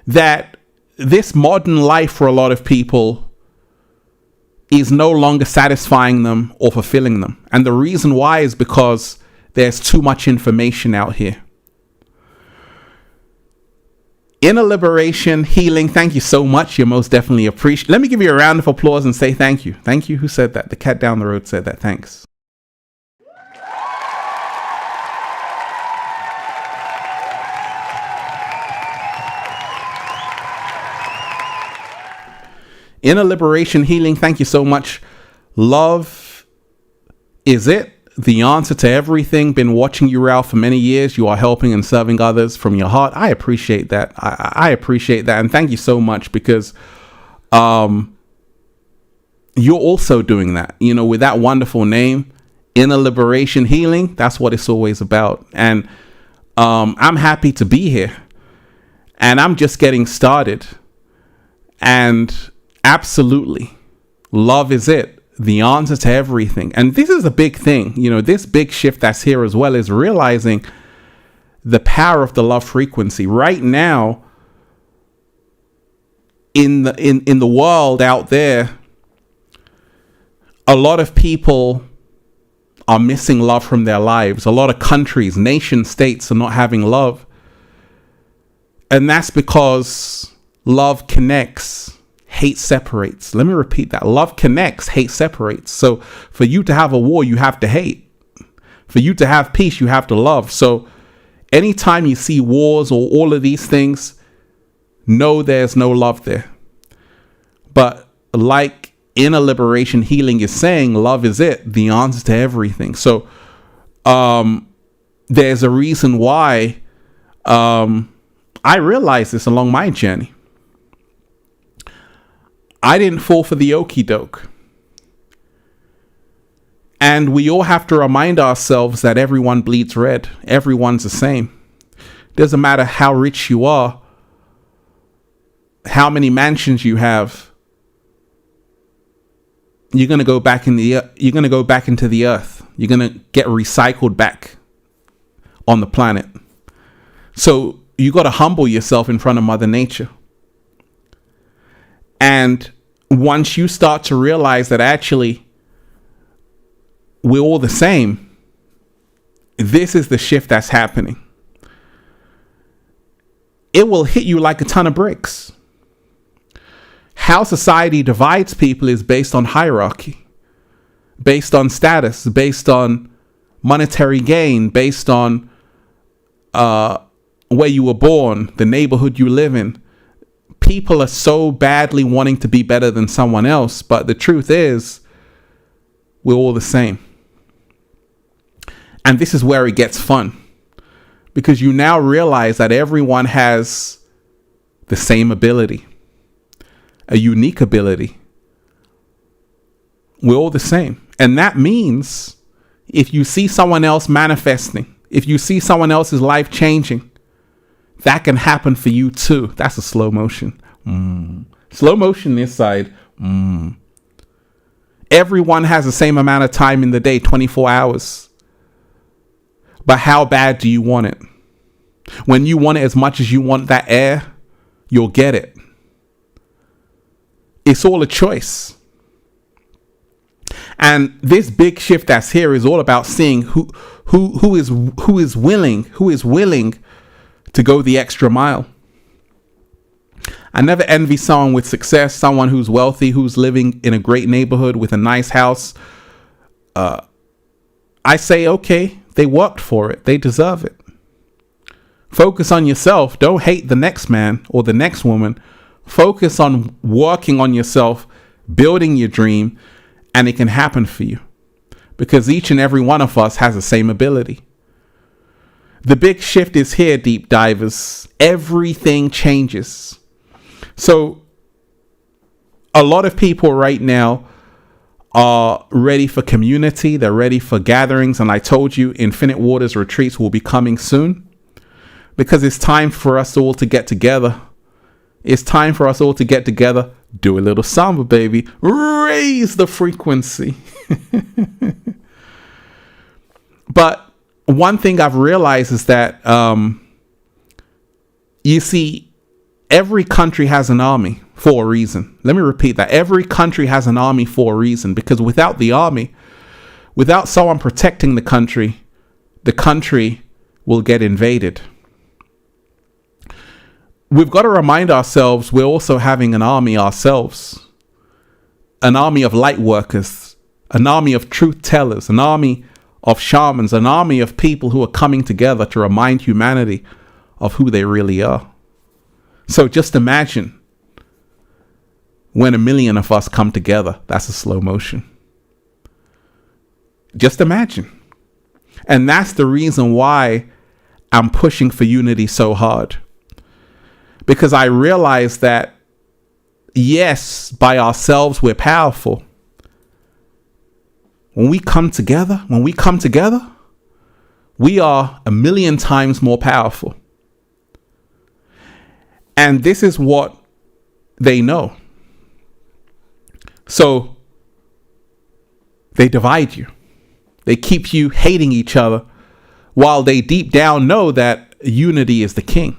that this modern life for a lot of people is no longer satisfying them or fulfilling them. And the reason why is because there's too much information out here. Inner liberation, healing. Thank you so much. You're most definitely appreciated. Let me give you a round of applause and say thank you. Thank you. Who said that? The cat down the road said that. Thanks. Inner liberation healing, thank you so much. Love is it. The answer to everything. Been watching you, Ralph, for many years. You are helping and serving others from your heart. I appreciate that. I appreciate that. And thank you so much, because you're also doing that, with that wonderful name, Inner Liberation Healing. That's what it's always about. And I'm happy to be here, and I'm just getting started. And absolutely, love is it. The answer to everything. And this is a big thing. This big shift that's here as well is realizing the power of the love frequency. Right now, in the world out there, a lot of people are missing love from their lives. A lot of countries, nation states are not having love. And that's because love connects, hate separates. Let me repeat that. Love connects, hate separates. So for you to have a war, you have to hate. For you to have peace, you have to love. So anytime you see wars or all of these things, know there's no love there. But like Inner Liberation Healing is saying, love is it. The answer to everything. So there's a reason why I realized this along my journey. I didn't fall for the okie doke. And we all have to remind ourselves that everyone bleeds red. Everyone's the same. Doesn't matter how rich you are, how many mansions you have. You're going to go back into the earth. You're going to get recycled back on the planet. So you got to humble yourself in front of Mother Nature. And once you start to realize that actually we're all the same, this is the shift that's happening. It will hit you like a ton of bricks. How society divides people is based on hierarchy, based on status, based on monetary gain, based on where you were born, the neighborhood you live in. People are so badly wanting to be better than someone else, but the truth is, we're all the same. And this is where it gets fun, because you now realize that everyone has the same ability, a unique ability. We're all the same. And that means if you see someone else manifesting, if you see someone else's life changing, that can happen for you too. That's a slow motion. Slow motion this side. Everyone has the same amount of time in the day, 24 hours. But how bad do you want it? When you want it as much as you want that air, you'll get it. It's all a choice. And this big shift that's here is all about seeing who is willing to go the extra mile. I never envy someone with success, someone who's wealthy, who's living in a great neighborhood with a nice house. I say, okay, they worked for it. They deserve it. Focus on yourself. Don't hate the next man or the next woman. Focus on working on yourself, building your dream, and it can happen for you. Because each and every one of us has the same ability. The big shift is here, deep divers. Everything changes. So a lot of people right now are ready for community. They're ready for gatherings. And I told you, Infinite Waters retreats will be coming soon, because it's time for us all to get together. It's time for us all to get together. Do a little samba, baby. Raise the frequency. But one thing I've realized is that, you see, every country has an army for a reason. Let me repeat that. Every country has an army for a reason, because without the army, without someone protecting the country will get invaded. We've got to remind ourselves we're also having an army ourselves. An army of light workers, an army of truth tellers, an army of shamans, an army of people who are coming together to remind humanity of who they really are. So just imagine when 1,000,000 of us come together. That's a slow motion. Just imagine. And that's the reason why I'm pushing for unity so hard. Because I realize that, yes, by ourselves, we're powerful. When we come together, we are 1,000,000 times more powerful. And this is what they know. So they divide you. They keep you hating each other while they deep down know that unity is the king.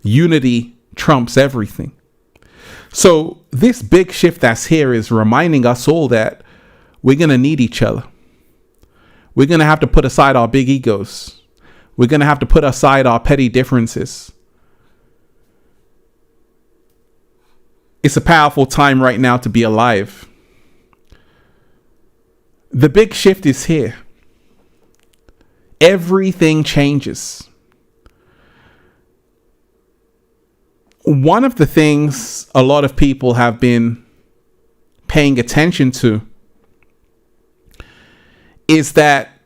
Unity trumps everything. So this big shift that's here is reminding us all that we're going to need each other. We're going to have to put aside our big egos. We're going to have to put aside our petty differences. It's a powerful time right now to be alive. The big shift is here. Everything changes. One of the things a lot of people have been paying attention to is that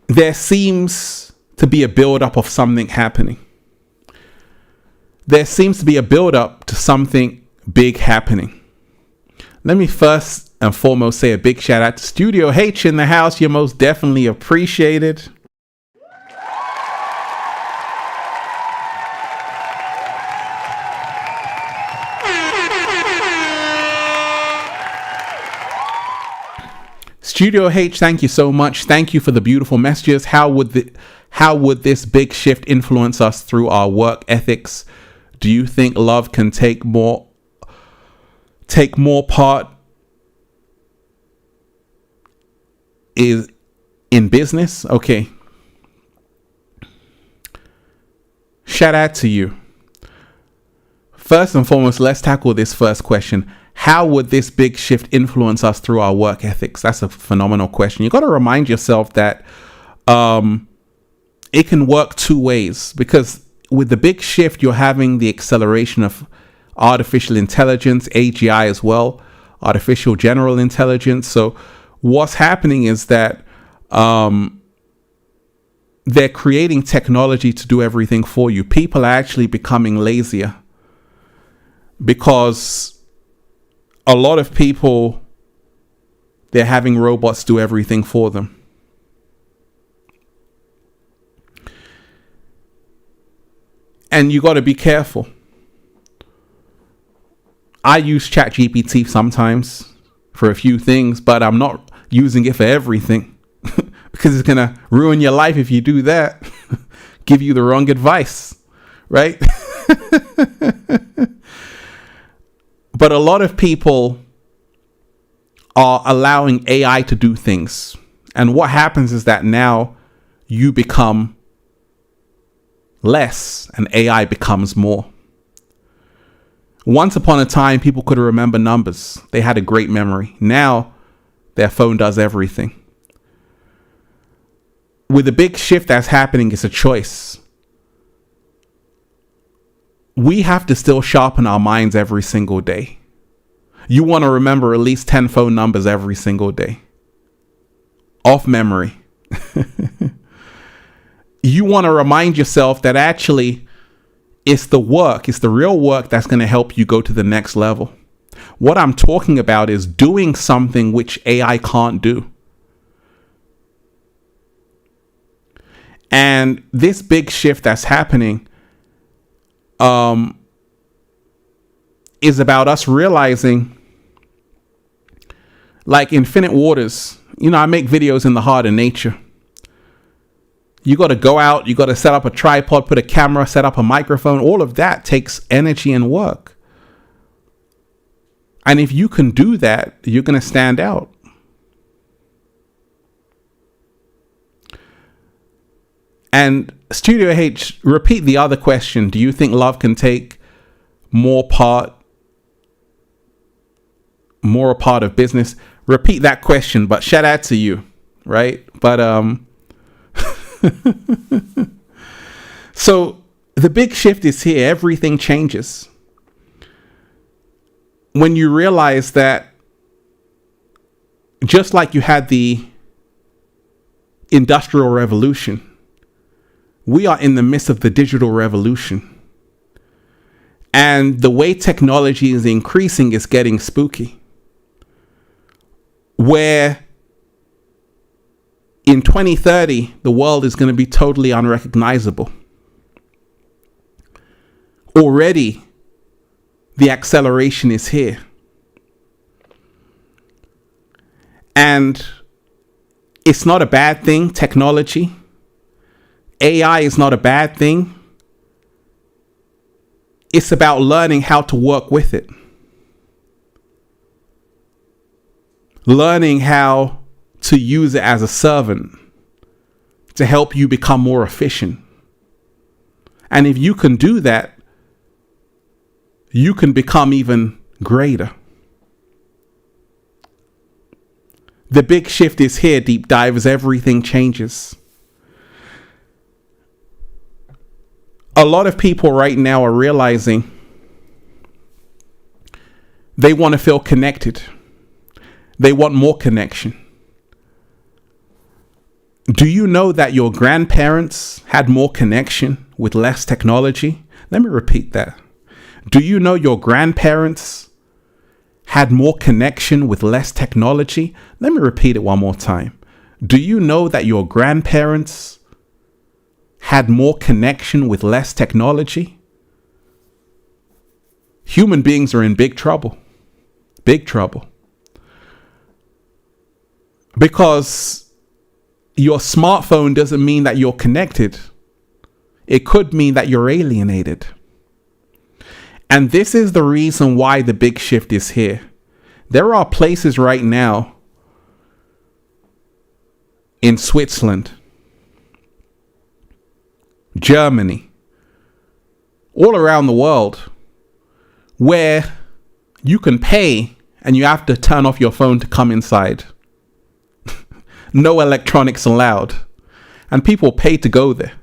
there seems to be a buildup of something happening. There seems to be a buildup to something big happening. Let me first and foremost say a big shout out to Studio H in the house. You're most definitely appreciated. Studio H, thank you so much. Thank you for the beautiful messages. How would this big shift influence us through our work ethics? Do you think love can take more part is in business? Okay. Shout out to you. First and foremost, let's tackle this first question. How would this big shift influence us through our work ethics? That's a phenomenal question. You got to remind yourself that it can work two ways, because with the big shift, you're having the acceleration of artificial intelligence, AGI as well, artificial general intelligence. So what's happening is that they're creating technology to do everything for you. People are actually becoming lazier because a lot of people, they're having robots do everything for them. And you got to be careful. I use ChatGPT sometimes for a few things, but I'm not using it for everything because it's going to ruin your life if you do that. Give you the wrong advice, right? But a lot of people are allowing AI to do things. And what happens is that now you become less and AI becomes more. Once upon a time, people could remember numbers. They had a great memory. Now their phone does everything. With the big shift that's happening, it's a choice. We have to still sharpen our minds every single day. You want to remember at least 10 phone numbers every single day. Off memory. You want to remind yourself that actually it's the work, it's the real work that's going to help you go to the next level. What I'm talking about is doing something which AI can't do. And this big shift that's happening is about us realizing, like Infinite Waters, I make videos in the heart of nature. You got to go out, you got to set up a tripod, put a camera, set up a microphone. All of that takes energy and work. And if you can do that, you're going to stand out. And Studio H, repeat the other question. Do you think love can take more part of business? Repeat that question, but shout out to you, right? But so the big shift is here. Everything changes. when you realize that just like you had the Industrial Revolution, we are in the midst of the digital revolution. And the way technology is increasing is getting spooky. Where in 2030, the world is going to be totally unrecognizable. Already, the acceleration is here. And it's not a bad thing, technology. AI is not a bad thing. It's about learning how to work with it. Learning how to use it as a servant to help you become more efficient. And if you can do that, you can become even greater. The big shift is here, deep divers. Everything changes. A lot of people right now are realizing they want to feel connected. They want more connection. Do you know that your grandparents had more connection with less technology? Let me repeat that. Do you know your grandparents had more connection with less technology? Let me repeat it one more time. Do you know that your grandparents had more connection with less technology? Human beings are in big trouble. Big trouble. Because your smartphone doesn't mean that you're connected. It could mean that you're alienated. And this is the reason why the big shift is here. There are places right now in Switzerland, Germany, all around the world, where you can pay and you have to turn off your phone to come inside. No electronics allowed. And people pay to go there,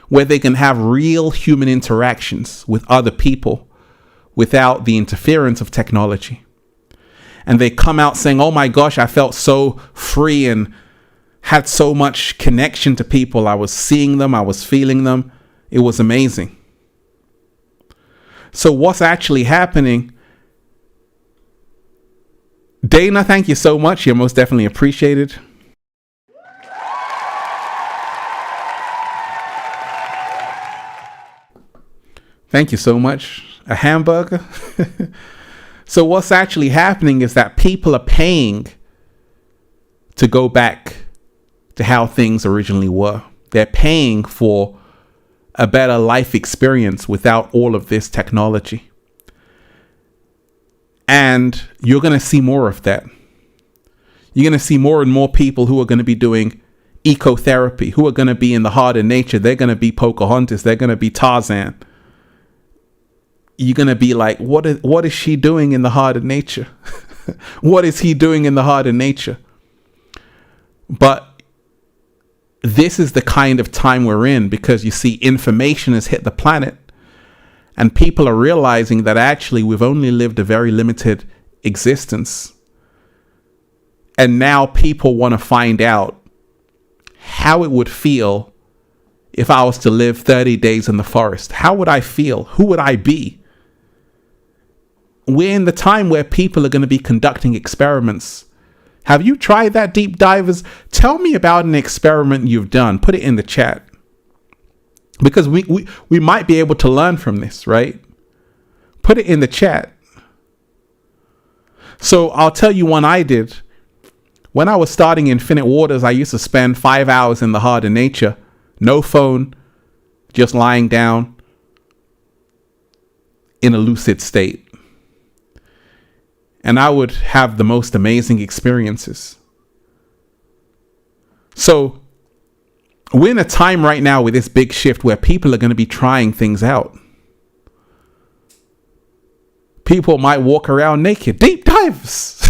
where they can have real human interactions with other people without the interference of technology. And they come out saying, oh my gosh, I felt so free and had so much connection to people. I was seeing them, I was feeling them. It was amazing. So what's actually happening? Dana, thank you so much. You're most definitely appreciated. Thank you so much. A hamburger. So what's actually happening is that people are paying to go back to how things originally were. They're paying for a better life experience without all of this technology. And you're going to see more of that. You're going to see more and more people who are going to be doing ecotherapy, who are going to be in the heart of nature. They're going to be Pocahontas. They're going to be Tarzan. You're going to be like, what is she doing in the heart of nature? What is he doing in the heart of nature? But this is the kind of time we're in, because you see, information has hit the planet and people are realizing that actually we've only lived a very limited existence. And now people want to find out how it would feel if I was to live 30 days in the forest. How would I feel? Who would I be? We're in the time where people are going to be conducting experiments. Have you tried that, deep divers? Tell me about an experiment you've done. Put it in the chat. Because we might be able to learn from this, right? Put it in the chat. So I'll tell you one I did. When I was starting Infinite Waters, I used to spend 5 hours in the heart of nature. No phone, just lying down in a lucid state. And I would have the most amazing experiences. So we're in a time right now with this big shift where people are going to be trying things out. People might walk around naked. Deep dives.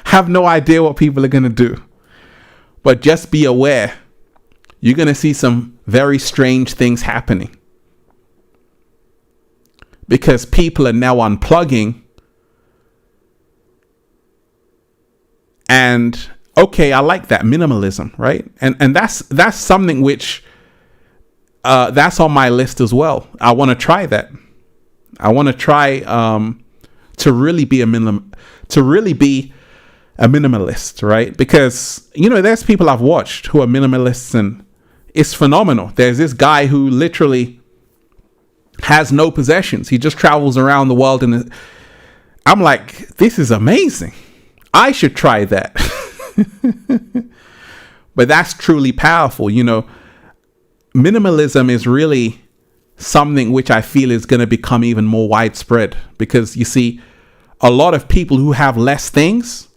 Have no idea what people are going to do. But just be aware. You're going to see some very strange things happening. because people are now unplugging. And okay, I like that minimalism, right? And that's something which that's on my list as well. I want to try that. I want to try to really be a minimalist, right? Because there's people I've watched who are minimalists, and it's phenomenal. There's this guy who literally has no possessions. He just travels around the world, and I'm like, this is amazing. I should try that. But that's truly powerful. Minimalism is really something which I feel is going to become even more widespread, because you see, a lot of people who have less things,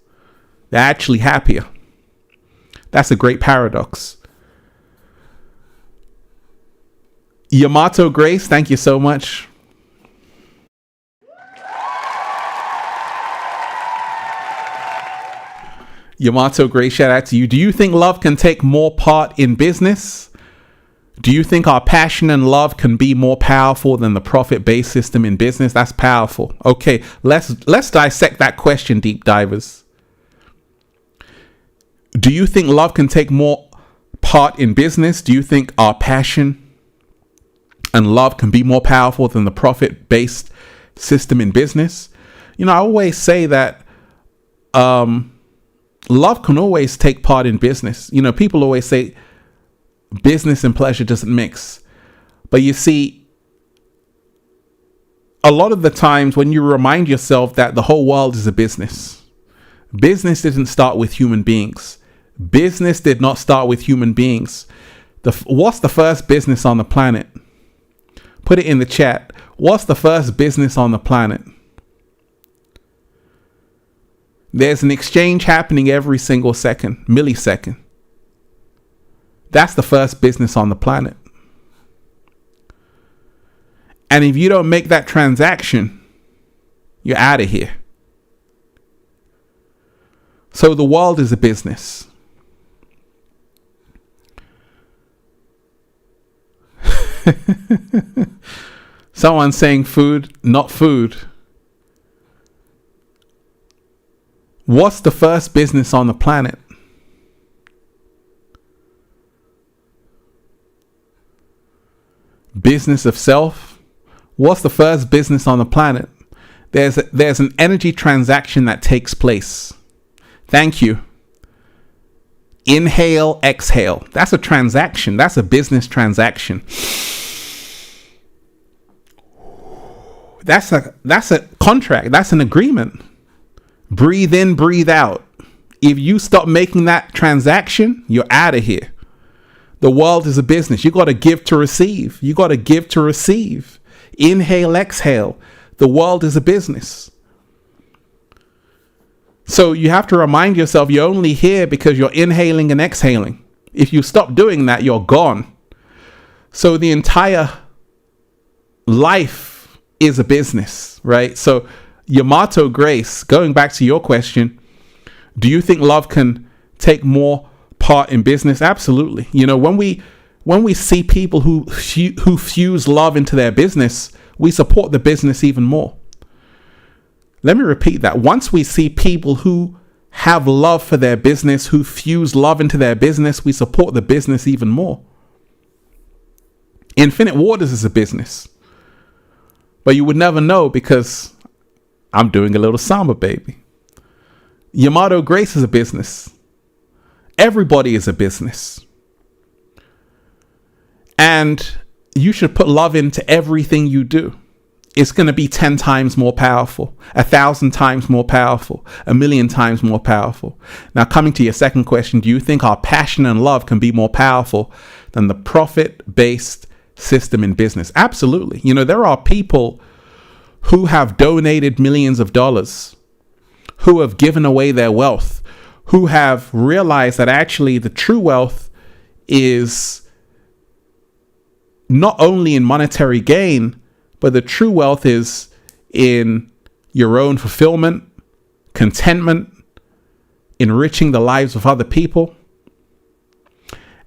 they're actually happier. That's a great paradox. Yamato Grace, thank you so much. Yamato Grace, shout out to you. Do you think love can take more part in business? Do you think our passion and love can be more powerful than the profit-based system in business? That's powerful. Okay, let's dissect that question, deep divers. Do you think love can take more part in business? Do you think our passion and love can be more powerful than the profit-based system in business? I always say that love can always take part in business. People always say business and pleasure doesn't mix. But you see, a lot of the times when you remind yourself that the whole world is a business didn't start with human beings. Business did not start with human beings. What's the first business on the planet? Put it in the chat. What's the first business on the planet? There's an exchange happening every single millisecond. That's the first business on the planet. And if you don't make that transaction, you're out of here. So the world is a business. Someone saying food, not food. What's the first business on the planet? Business of self. What's the first business on the planet? There's an energy transaction that takes place. Thank you. Inhale, exhale. That's a transaction. That's a business transaction. That's a contract. That's an agreement. Breathe in, breathe out. If you stop making that transaction, you're out of here. The world is a business. You got to give to receive. You got to give to receive. Inhale, exhale. The world is a business. So you have to remind yourself you're only here because you're inhaling and exhaling. If you stop doing that, you're gone. So the entire life is a business, right? So Yamato Grace, going back to your question, do you think love can take more part in business? Absolutely. When we see people who fuse love into their business, we support the business even more. Let me repeat that. Once we see people who have love for their business, who fuse love into their business, we support the business even more. Infinite Waters is a business, but you would never know because I'm doing a little samba, baby. Yamato Grace is a business. Everybody is a business. And you should put love into everything you do. It's going to be 10 times more powerful, 1,000 times more powerful, 1,000,000 times more powerful. Now, coming to your second question, do you think our passion and love can be more powerful than the profit-based system in business? Absolutely. There are people who have donated millions of dollars, who have given away their wealth, who have realized that actually the true wealth is not only in monetary gain, but the true wealth is in your own fulfillment, contentment, enriching the lives of other people.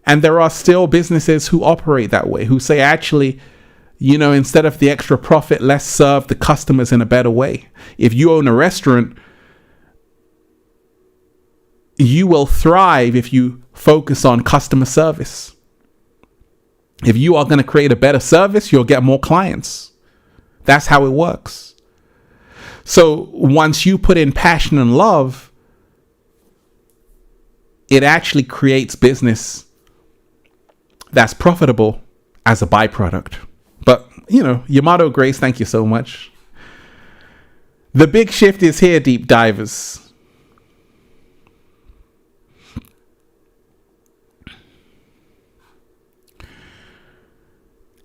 And there are still businesses who operate that way, who say, actually, instead of the extra profit, let's serve the customers in a better way. If you own a restaurant, you will thrive if you focus on customer service. If you are going to create a better service, you'll get more clients. That's how it works. So once you put in passion and love, it actually creates business that's profitable as a byproduct. But, Yamato Grace, thank you so much. The big shift is here, deep divers.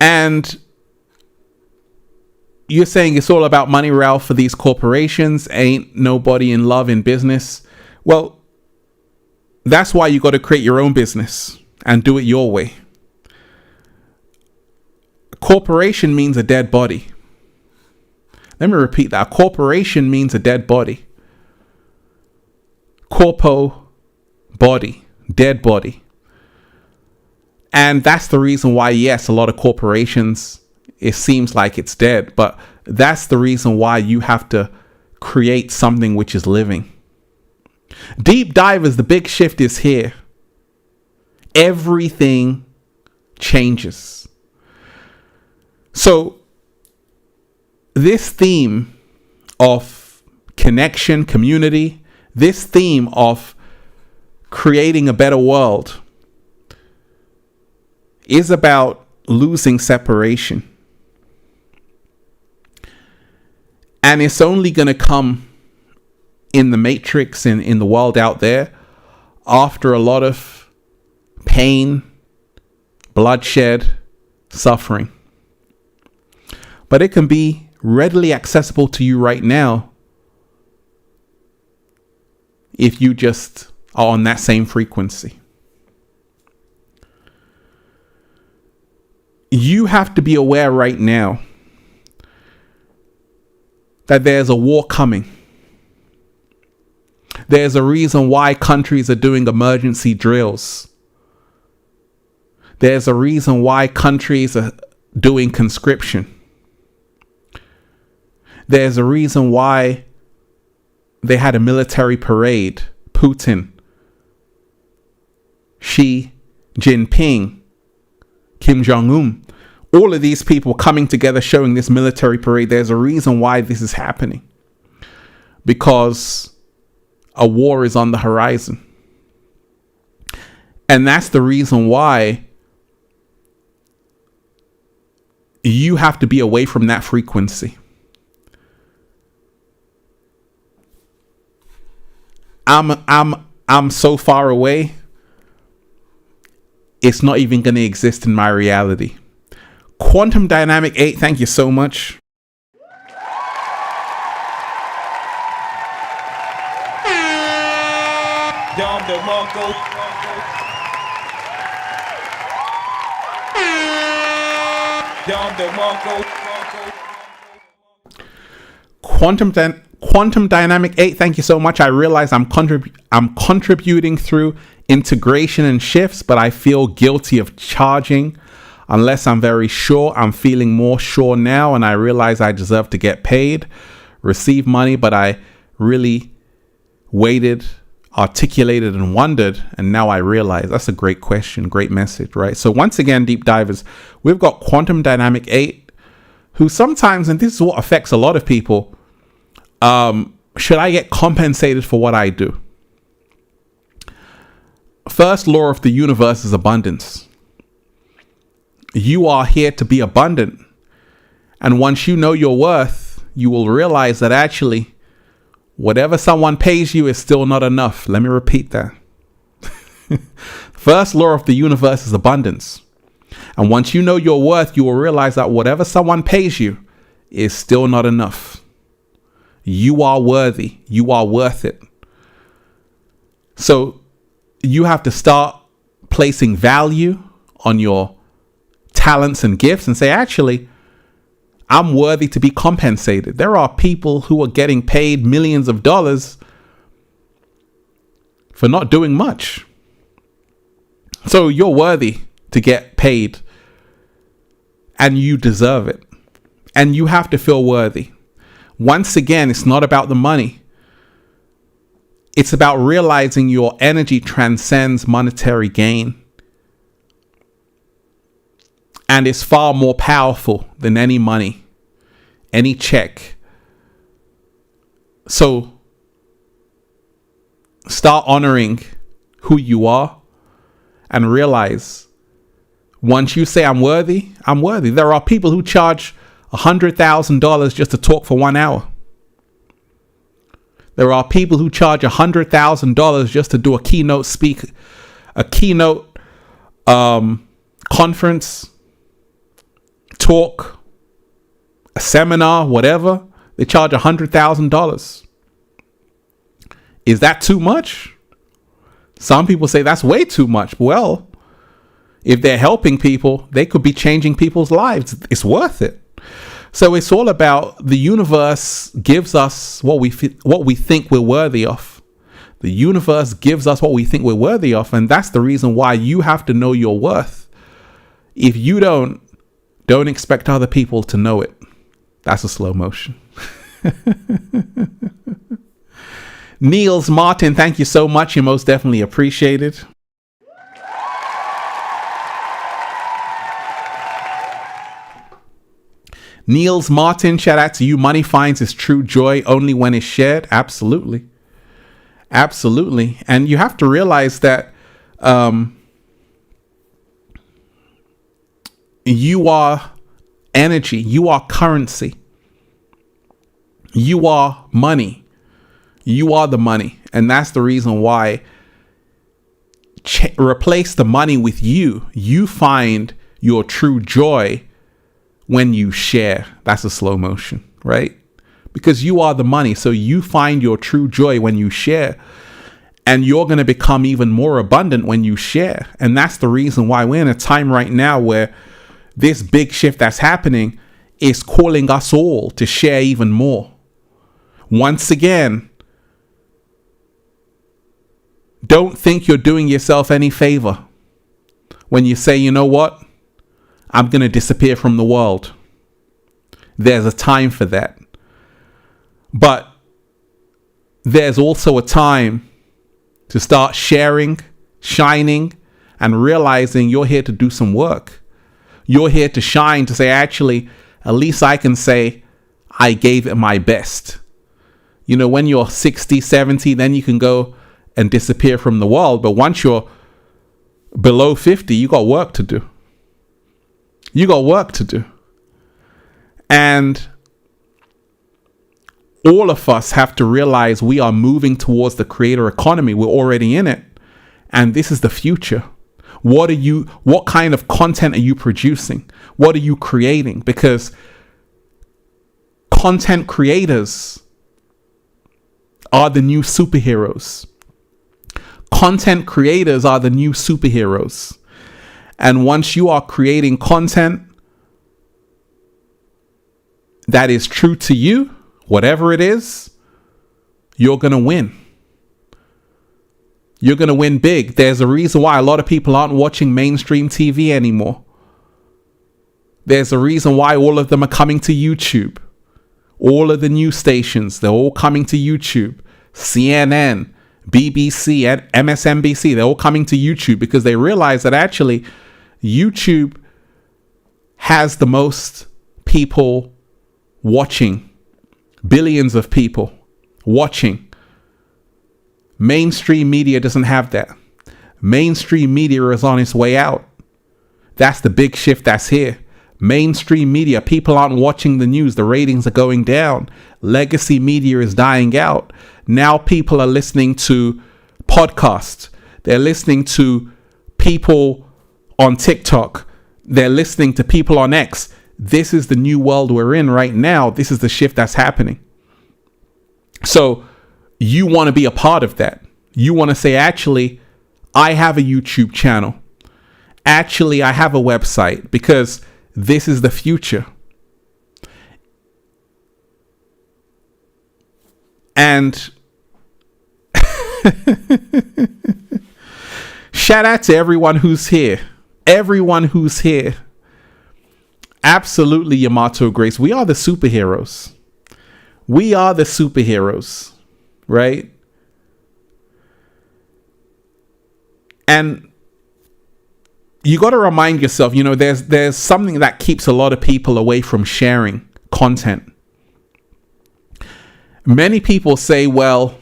And you're saying it's all about money, Ralph, for these corporations. Ain't nobody in love in business. Well, that's why you got to create your own business and do it your way. A corporation means a dead body. Let me repeat that. A corporation means a dead body. Corpo, body, dead body. And that's the reason why, yes, a lot of corporations, it seems like it's dead, but that's the reason why you have to create something which is living. Deep divers, the big shift is here. Everything changes. So this theme of connection, community, this theme of creating a better world is about losing separation. And it's only going to come in the matrix, in the world out there, after a lot of pain, bloodshed, suffering. But it can be readily accessible to you right now if you just are on that same frequency. You have to be aware right now that there's a war coming. There's a reason why countries are doing emergency drills. There's a reason why countries are doing conscription. There's a reason why they had a military parade. Putin, Xi Jinping, Kim Jong-un, all of these people coming together showing this military parade. There's a reason why this is happening. Because a war is on the horizon. And that's the reason why you have to be away from that frequency. I'm so far away. It's not even going to exist in my reality. Quantum Dynamic 8, thank you so much. Quantum Dynamic 8, thank you so much. I realize I'm contributing through integration and shifts, but I feel guilty of charging unless I'm very sure. I'm feeling more sure now, and I realize I deserve to get paid, receive money, but I really waited, articulated, and wondered, and now I realize. That's a great question, great message, right? So once again, deep divers, we've got Quantum Dynamic 8, who sometimes, and this is what affects a lot of people, should I get compensated for what I do? First law of the universe is abundance. You are here to be abundant. And once you know your worth, you will realize that actually, whatever someone pays you is still not enough. Let me repeat that. First law of the universe is abundance. And once you know your worth, you will realize that whatever someone pays you is still not enough. You are worthy. You are worth it. So you have to start placing value on your talents and gifts and say, actually, I'm worthy to be compensated. There are people who are getting paid millions of dollars for not doing much. So you're worthy to get paid. and you deserve it. And you have to feel worthy. Once again, it's not about the money. It's about realizing your energy transcends monetary gain and is far more powerful than any money, any check. So start honoring who you are and realize once you say, I'm worthy, I'm worthy. There are people who charge $100,000 just to talk for 1 hour. There are people who charge $100,000 just to do a keynote conference, talk, a seminar, whatever. They charge $100,000. Is that too much? Some people say that's way too much. Well, if they're helping people, they could be changing people's lives. It's worth it. So it's all about the universe gives us what we think we're worthy of. The universe gives us what we think we're worthy of. And that's the reason why you have to know your worth. If you don't expect other people to know it. That's a slow motion. Niels Martin, thank you so much. You're most definitely appreciated. Niels Martin, shout out to you. Money finds its true joy only when it's shared. Absolutely. Absolutely. And you have to realize that you are energy. You are currency. You are money. You are the money. And that's the reason why replace the money with you. You find your true joy when you share. That's a slow motion, right? Because you are the money. So you find your true joy when you share. And you're going to become even more abundant when you share. And that's the reason why we're in a time right now where this big shift that's happening is calling us all to share even more. Once again, don't think you're doing yourself any favor when you say, you know what? I'm going to disappear from the world. There's a time for that. But there's also a time to start sharing, shining, and realizing you're here to do some work. You're here to shine, to say, actually, at least I can say I gave it my best. You know, when you're 60, 70, then you can go and disappear from the world. But once you're below 50, you got work to do. You got work to do. And all of us have to realize we are moving towards the creator economy. We're already in it. And this is the future. What kind of content are you producing? What are you creating? Because content creators are the new superheroes. Content creators are the new superheroes. And once you are creating content that is true to you, whatever it is, you're going to win. You're going to win big. There's a reason why a lot of people aren't watching mainstream TV anymore. There's a reason why all of them are coming to YouTube. All of the news stations, they're all coming to YouTube. CNN, BBC, and MSNBC, they're all coming to YouTube because they realize that actually YouTube has the most people watching. Billions of people watching. Mainstream media doesn't have that. Mainstream media is on its way out. That's the big shift that's here. Mainstream media, people aren't watching the news. The ratings are going down. Legacy media is dying out. Now people are listening to podcasts. They're listening to people on TikTok. They're listening to people on X. This is the new world we're in right now. This is the shift that's happening. So you want to be a part of that. You want to say, actually, I have a YouTube channel. Actually, I have a website, because this is the future. And shout out to everyone who's here. Everyone who's here. Absolutely, Yamato Grace. We are the superheroes. We are the superheroes, right? And you got to remind yourself, there's something that keeps a lot of people away from sharing content. Many people say, well,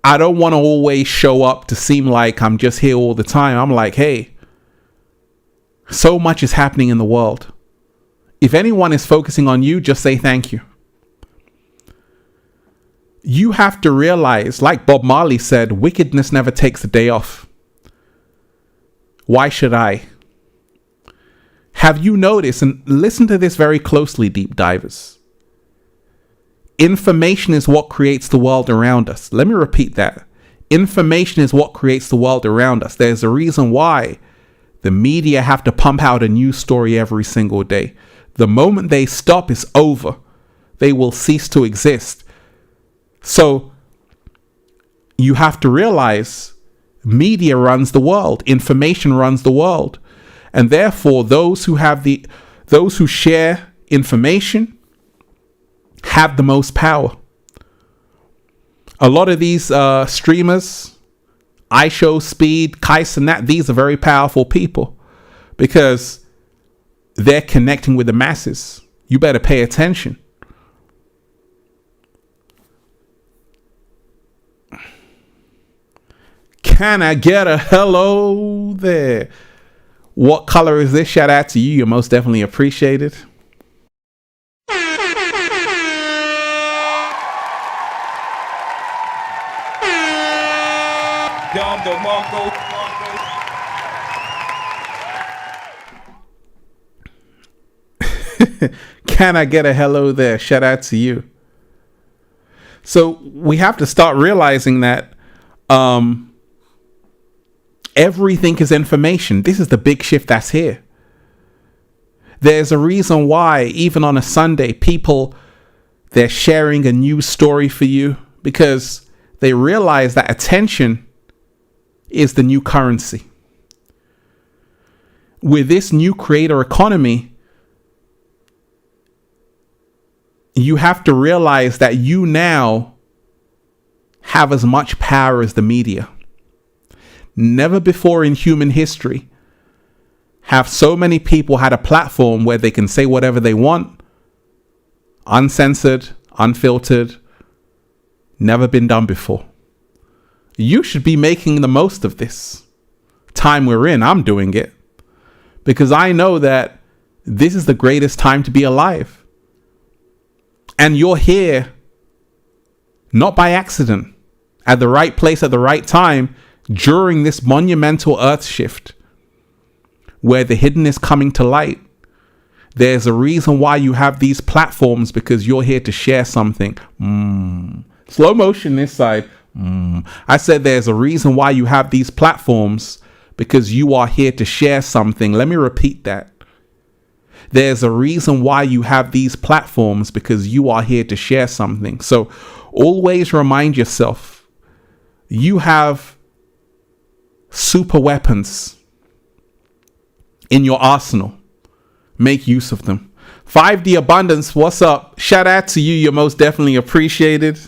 I don't want to always show up to seem like I'm just here all the time. I'm like, hey, so much is happening in the world. If anyone is focusing on you, just say thank you. You have to realize, like Bob Marley said, wickedness never takes a day off. Why should I? Have you noticed, and listen to this very closely, deep divers. Information is what creates the world around us. Let me repeat that. Information is what creates the world around us. There's a reason why the media have to pump out a news story every single day. The moment they stop, it's over. They will cease to exist. So you have to realize media runs the world. Information runs the world. And therefore, those who share information have the most power. A lot of these streamers, iShow, Speed, Kais, and that, these are very powerful people because they're connecting with the masses. You better pay attention. Can I get a hello there? What color is this? Shout out to you. You're most definitely appreciated. Can I get a hello there? Shout out to you. So we have to start realizing that everything is information. This is the big shift that's here. There's a reason why even on a Sunday, they're sharing a news story for you because they realize that attention is the new currency. With this new creator economy, you have to realize that you now have as much power as the media. Never before in human history have so many people had a platform where they can say whatever they want, uncensored, unfiltered. Never been done before. You should be making the most of this time we're in. I'm doing it because I know that this is the greatest time to be alive. And you're here not by accident, at the right place at the right time during this monumental earth shift where the hidden is coming to light. There's a reason why you have these platforms because you're here to share something. Slow motion this side. I said there's a reason why you have these platforms because you are here to share something. Let me repeat that. There's a reason why you have these platforms because you are here to share something. So always remind yourself, you have super weapons in your arsenal. Make use of them. 5D Abundance, what's up? Shout out to you. You're most definitely appreciated.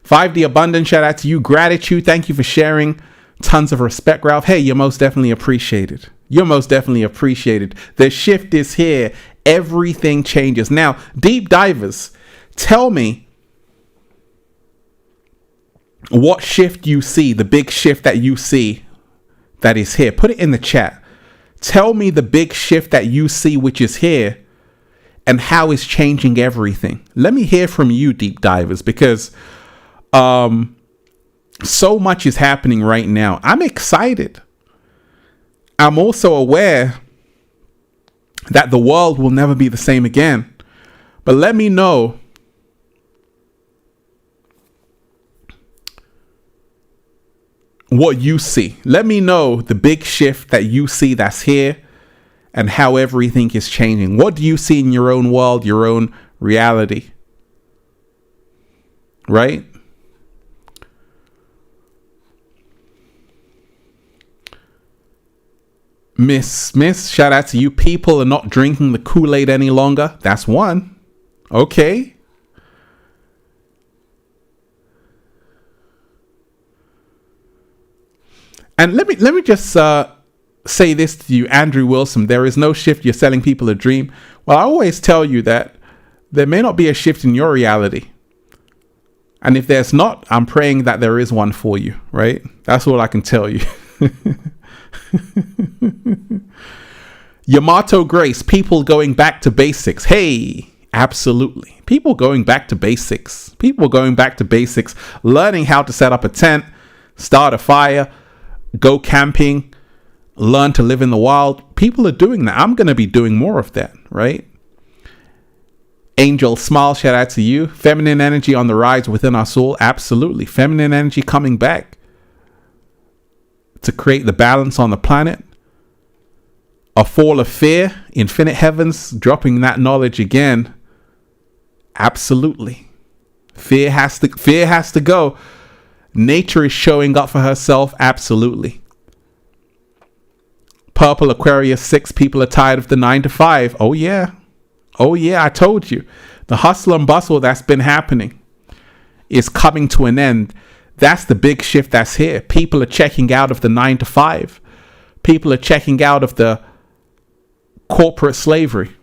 .5D Abundance, shout out to you. Gratitude. Thank you for sharing. Tons of respect, Ralph. Hey, you're most definitely appreciated. You're most definitely appreciated. The shift is here. Everything changes. Now, deep divers, tell me what shift you see, the big shift that you see that is here. Put it in the chat. Tell me the big shift that you see which is here and how it's changing everything. Let me hear from you, deep divers, because so much is happening right now. I'm excited. I'm also aware that the world will never be the same again. But let me know what you see. Let me know the big shift that you see that's here and how everything is changing. What do you see in your own world, your own reality? Right? Miss, shout out to you. People are not drinking the Kool-Aid any longer. That's one. Okay. And let me just say this to you, Andrew Wilson. There is no shift. You're selling people a dream. Well, I always tell you that there may not be a shift in your reality. And if there's not, I'm praying that there is one for you, right? That's all I can tell you. Yamato Grace, people going back to basics. Hey, absolutely. People going back to basics. People going back to basics. Learning how to set up a tent, start a fire, go camping, learn to live in the wild. People are doing that. I'm going to be doing more of that, right? Angel Smile, shout out to you. Feminine energy on the rise within our soul. Absolutely. Feminine energy coming back to create the balance on the planet. A fall of fear, infinite heavens, dropping that knowledge again. Absolutely. Fear has to go. Nature is showing up for herself. Absolutely. Purple Aquarius 6, people are tired of the 9 to 5. Oh yeah. Oh yeah, I told you. The hustle and bustle that's been happening is coming to an end. That's the big shift that's here. People are checking out of the 9 to 5. People are checking out of the corporate slavery.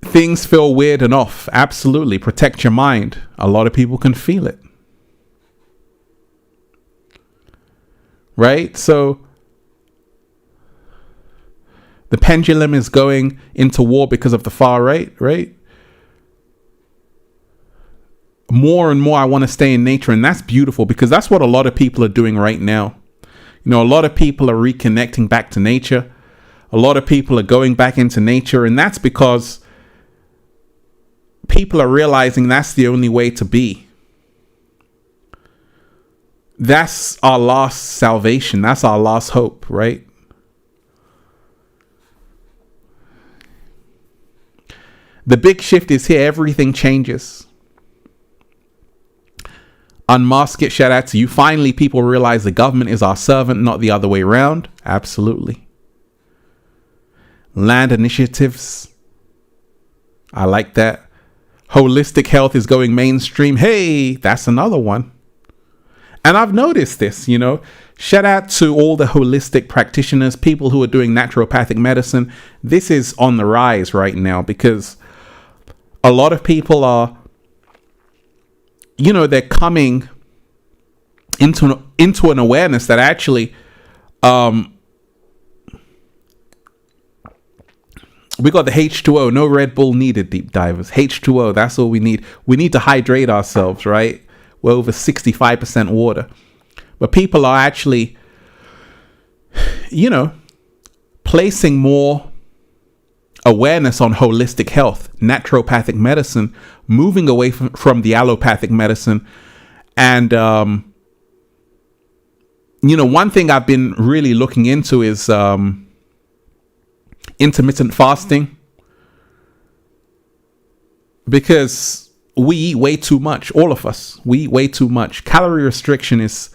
Things feel weird and off. Absolutely. Protect your mind. A lot of people can feel it. Right? So the pendulum is going into war because of the far right, right? More and more I want to stay in nature, and that's beautiful because that's what a lot of people are doing right now. You know, a lot of people are reconnecting back to nature. A lot of people are going back into nature, and that's because people are realizing that's the only way to be. That's our last salvation. That's our last hope, right? The big shift is here. Everything changes. Unmask it. Shout out to you. Finally, people realize the government is our servant, not the other way around. Absolutely. Land initiatives. I like that. Holistic health is going mainstream. Hey, that's another one. And I've noticed this, you know. Shout out to all the holistic practitioners, people who are doing naturopathic medicine. This is on the rise right now because a lot of people are, you know, they're coming into an awareness that actually we got the H2O, no Red Bull needed, deep divers. H2O, that's all we need. We need to hydrate ourselves, right? We're over 65% water. But people are actually, you know, placing more awareness on holistic health, naturopathic medicine, moving away from the allopathic medicine. And, you know, one thing I've been really looking into is intermittent fasting, because we eat way too much. All of us, we eat way too much. Calorie restriction is,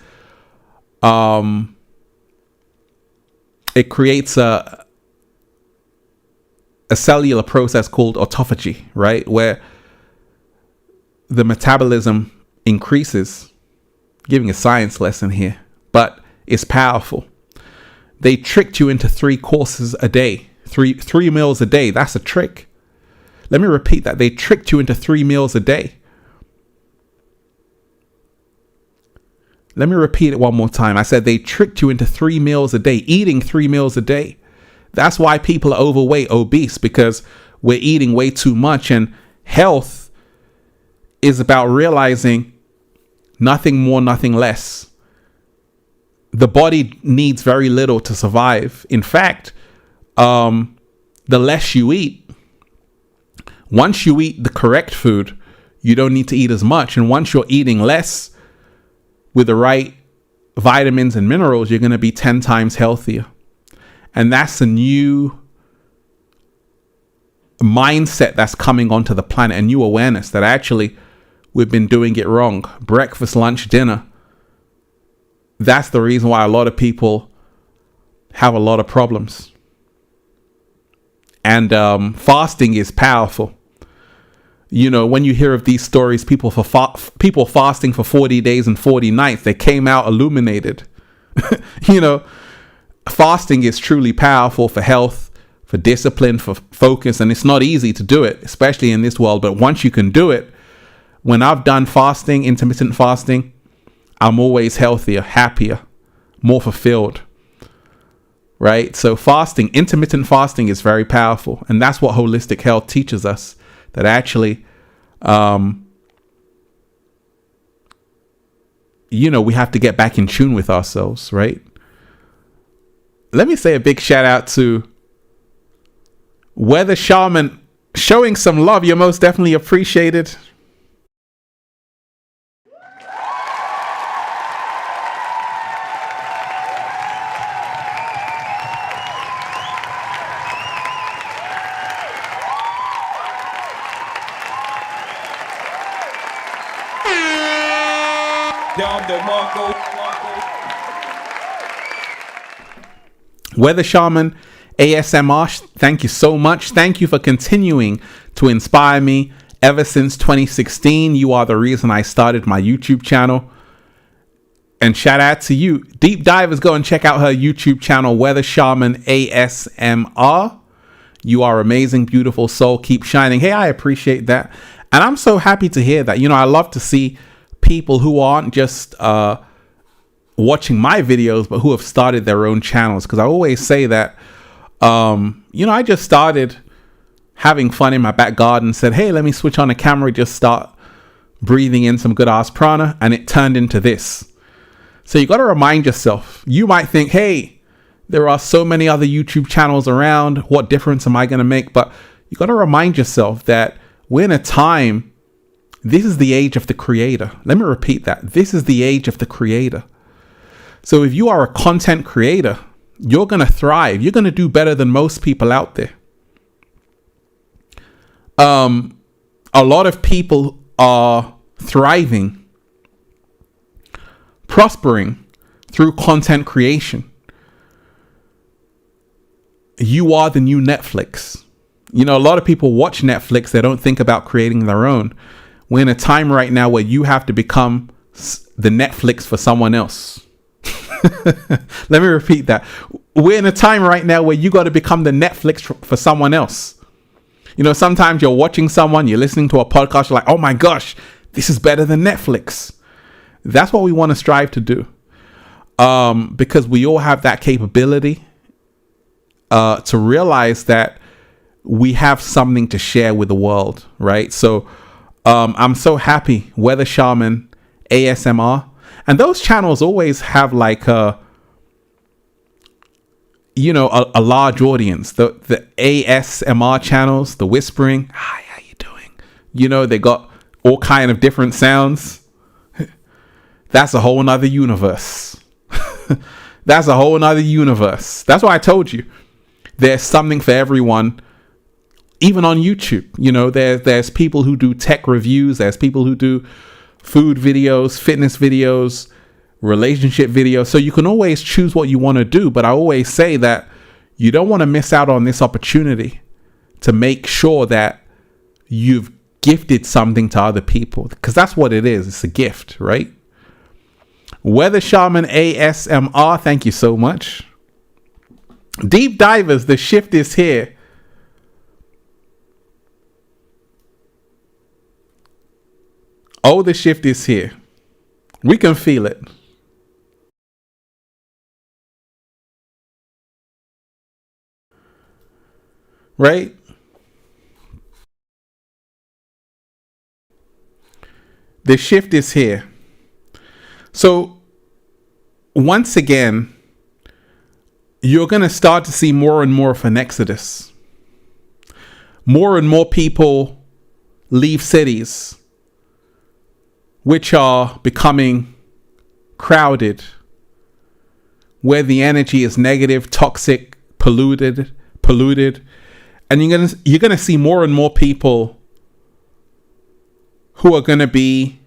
it creates a cellular process called autophagy, right? Where the metabolism increases. Giving a science lesson here, but it's powerful. They tricked you into 3 courses a day, three meals a day. That's a trick. Let me repeat that. They tricked you into 3 meals a day. Let me repeat it one more time. I said they tricked you into 3 meals a day, eating 3 meals a day. That's why people are overweight, obese, because we're eating way too much. And health is about realizing nothing more, nothing less. The body needs very little to survive. In fact, the less you eat, once you eat the correct food, you don't need to eat as much. And once you're eating less with the right vitamins and minerals, you're going to be 10 times healthier. And that's a new mindset that's coming onto the planet, a new awareness that actually we've been doing it wrong. Breakfast, lunch, dinner. that's the reason why a lot of people have a lot of problems. And fasting is powerful. You know, when you hear of these stories, people fasting for 40 days and 40 nights, they came out illuminated. You know, fasting is truly powerful for health, for discipline, for focus. And it's not easy to do it, especially in this world. But once you can do it, when I've done fasting, intermittent fasting, I'm always healthier, happier, more fulfilled. Right? So fasting, intermittent fasting is very powerful. And that's what holistic health teaches us, that actually, you know, we have to get back in tune with ourselves, right? Let me say a big shout out to Weather Shaman, showing some love. You're most definitely appreciated. Weather Shaman ASMR, thank you so much. Thank you for continuing to inspire me ever since 2016. You are the reason I started my YouTube channel. And shout out to you. Deep Divers, go and check out her YouTube channel, Weather Shaman ASMR. You are amazing, beautiful soul. Keep shining. Hey, I appreciate that. And I'm so happy to hear that. You know, I love to see people who aren't just watching my videos, but who have started their own channels. Because I always say that, you know, I just started having fun in my back garden, said, hey, let me switch on the camera, just start breathing in some good ass prana. And it turned into this. So you got to remind yourself. You might think, hey, there are so many other YouTube channels around. What difference am I going to make? But you got to remind yourself that we're in a time, this is the age of the creator. Let me repeat that. This is the age of the creator. So if you are a content creator, you're going to thrive. You're going to do better than most people out there. A lot of people are thriving, prospering through content creation. You are the new Netflix. You know, a lot of people watch Netflix. They don't think about creating their own. We're in a time right now where you have to become the Netflix for someone else. Let me repeat that. We're in a time right now where you got to become the Netflix for someone else. You know, sometimes you're watching someone, you're listening to a podcast, you're like, oh my gosh, this is better than Netflix. That's what we want to strive to do. Because we all have that capability to realize that we have something to share with the world, right? So I'm so happy. Weather Shaman ASMR. And those channels always have like a large audience. The ASMR channels, the whispering, hi, how you doing? You know, they got all kind of different sounds. That's a whole nother universe. That's a whole nother universe. That's why I told you there's something for everyone. Even on YouTube, you know, there's people who do tech reviews. There's people who do food videos, fitness videos, relationship videos. So you can always choose what you want to do. But I always say that you don't want to miss out on this opportunity to make sure that you've gifted something to other people, because that's what it is. It's a gift, right? Weather Shaman ASMR, thank you so much. Deep Divers, the shift is here. Oh, the shift is here. We can feel it. Right? The shift is here. So, once again, you're going to start to see more and more of an exodus. More and more people leave cities, which are becoming crowded, where the energy is negative, toxic, polluted, and you're gonna see more and more people who are gonna be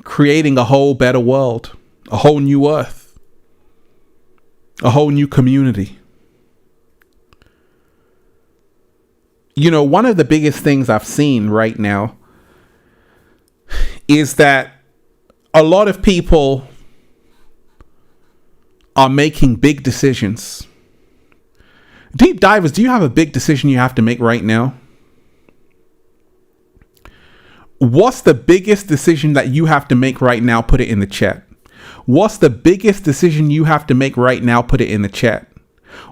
creating a whole better world, a whole new earth, a whole new community. You know, one of the biggest things I've seen right now is that a lot of people are making big decisions. Deep divers, do you have a big decision you have to make right now? What's the biggest decision that you have to make right now? Put it in the chat. What's the biggest decision you have to make right now? Put it in the chat.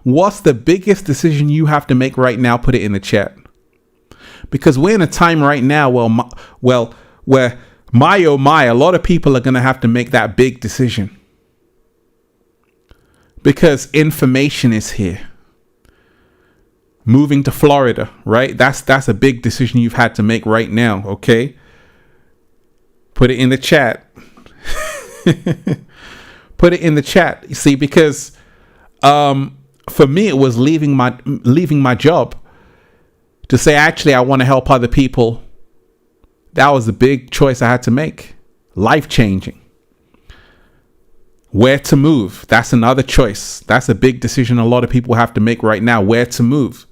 What's the biggest decision you have to make right now? Put it in the chat. Because we're in a time right now where my oh my, a lot of people are going to have to make that big decision. Because information is here. Moving to Florida, right? That's a big decision you've had to make right now, okay? Put it in the chat. Put it in the chat. You see, because for me, it was leaving my job to say, actually, I want to help other people. That was a big choice I had to make. Life-changing. Where to move. That's another choice. That's a big decision a lot of people have to make right now. Where to move.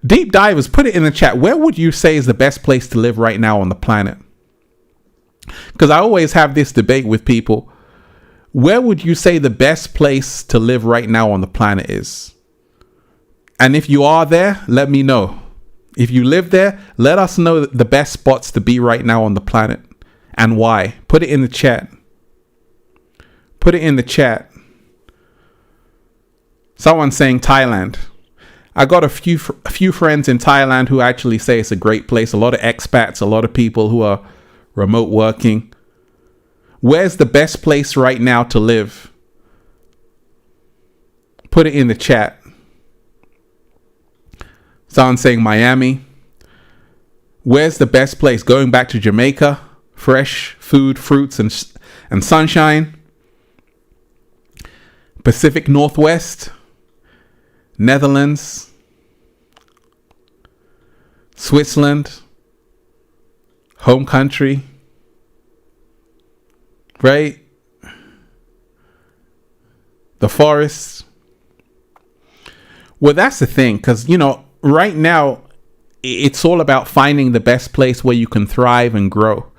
Deep divers, put it in the chat. Where would you say is the best place to live right now on the planet? Because I always have this debate with people. Where would you say the best place to live right now on the planet is? And if you are there, let me know. If you live there, let us know the best spots to be right now on the planet and why. Put it in the chat. Put it in the chat. Someone's saying Thailand. I got a few friends in Thailand who actually say it's a great place. A lot of expats, a lot of people who are remote working. Where's the best place right now to live? Put it in the chat. Someone's saying Miami. Where's the best place? Going back to Jamaica. Fresh food, fruits, and sunshine. Pacific Northwest. Netherlands. Switzerland. Home country. Right? The forests. Well, that's the thing, because, you know, right now, it's all about finding the best place where you can thrive and grow.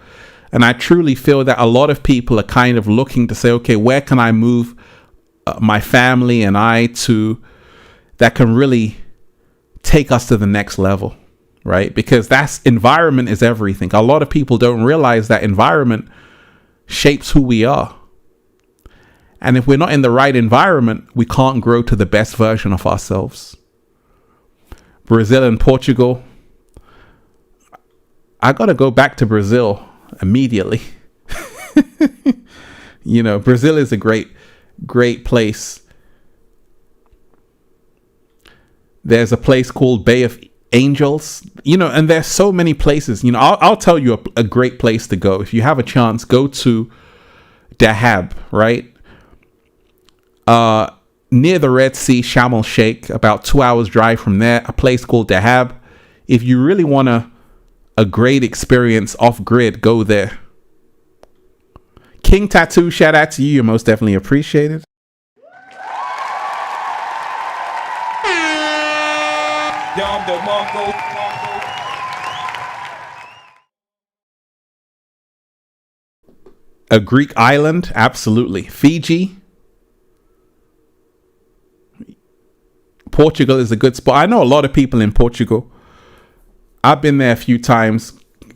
And I truly feel that a lot of people are kind of looking to say, okay, where can I move my family and I to that can really take us to the next level, right? Because that's environment is everything. A lot of people don't realize that environment shapes who we are. And if we're not in the right environment, we can't grow to the best version of ourselves. Brazil and Portugal. I got to go back to Brazil immediately. You know, Brazil is a great place. There's a place called Bay of Angels, you know, and there's so many places. You know, I'll tell you a great place to go. If you have a chance, go to Dahab, right? Near the Red Sea, Sharm el Sheikh, about 2 hours drive from there, a place called Dahab. If you really want a great experience off grid, go there. King Tattoo, shout out to you. You're most definitely appreciated. A Greek island, absolutely. Fiji. Portugal is a good spot. I know a lot of people in Portugal. I've been there a few times.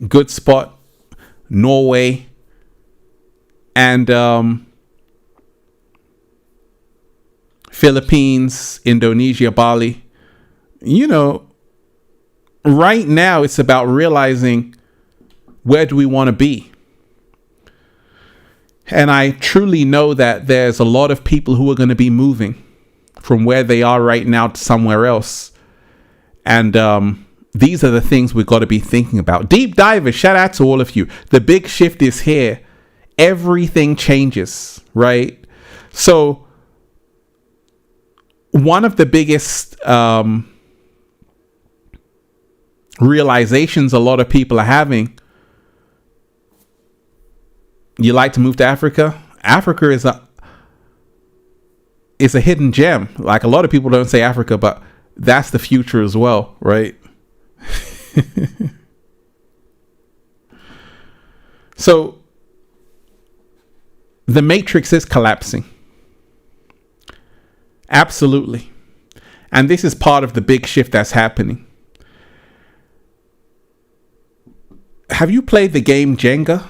Good spot. Norway. And Philippines, Indonesia, Bali. You know, right now it's about realizing where do we want to be? And I truly know that there's a lot of people who are going to be moving from where they are right now to somewhere else. And these are the things we've got to be thinking about. Deep divers, shout out to all of you. The big shift is here. Everything changes, right? So one of the biggest realizations a lot of people are having You like to move to Africa? Africa is a hidden gem. Like, a lot of people don't say Africa, but that's the future as well, right? So the matrix is collapsing. Absolutely. And this is part of the big shift that's happening. Have you played the game Jenga?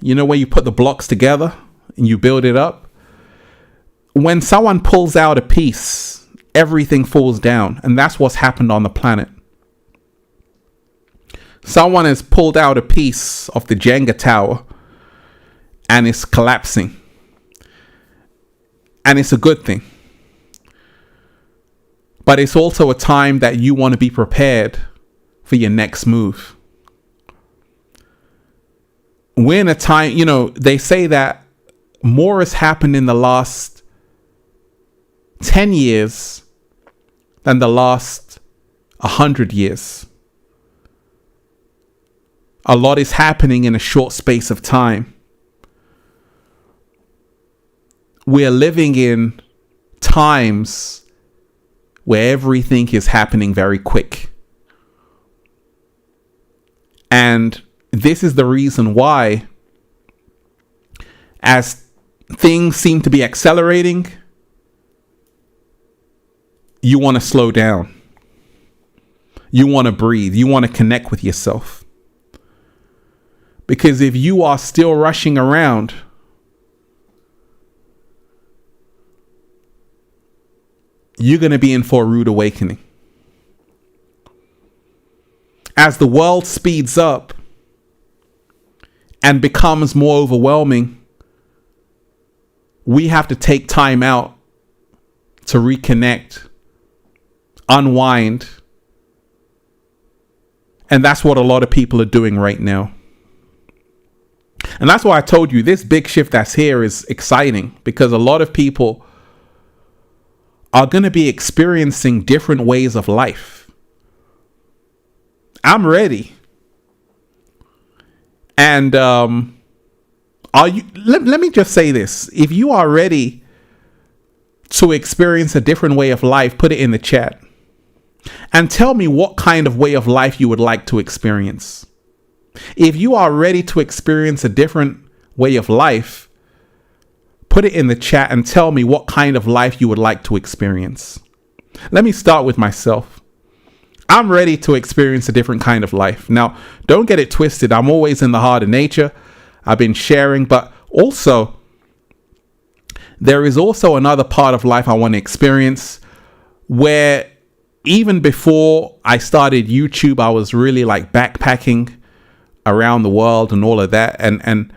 You know, where you put the blocks together and you build it up? When someone pulls out a piece, everything falls down. And that's what's happened on the planet. Someone has pulled out a piece of the Jenga tower and it's collapsing. And it's a good thing. But it's also a time that you want to be prepared for your next move. We're in a time, you know, they say that more has happened in the last 10 years than the last 100 years. A lot is happening in a short space of time. We're living in times where everything is happening very quick. And this is the reason why, as things seem to be accelerating, you want to slow down. You want to breathe. You want to connect with yourself. Because if you are still rushing around, you're going to be in for a rude awakening. As the world speeds up and becomes more overwhelming, we have to take time out to reconnect, unwind. And that's what a lot of people are doing right now. And that's why I told you this big shift that's here is exciting, because a lot of people are going to be experiencing different ways of life. I'm ready. And are you? Let me just say this. If you are ready to experience a different way of life, put it in the chat. And tell me what kind of way of life you would like to experience. If you are ready to experience a different way of life, put it in the chat and tell me what kind of life you would like to experience. Let me start with myself. I'm ready to experience a different kind of life. Now, don't get it twisted. I'm always in the heart of nature. I've been sharing, but also there is also another part of life I want to experience, where even before I started YouTube, I was really like backpacking around the world and all of that. And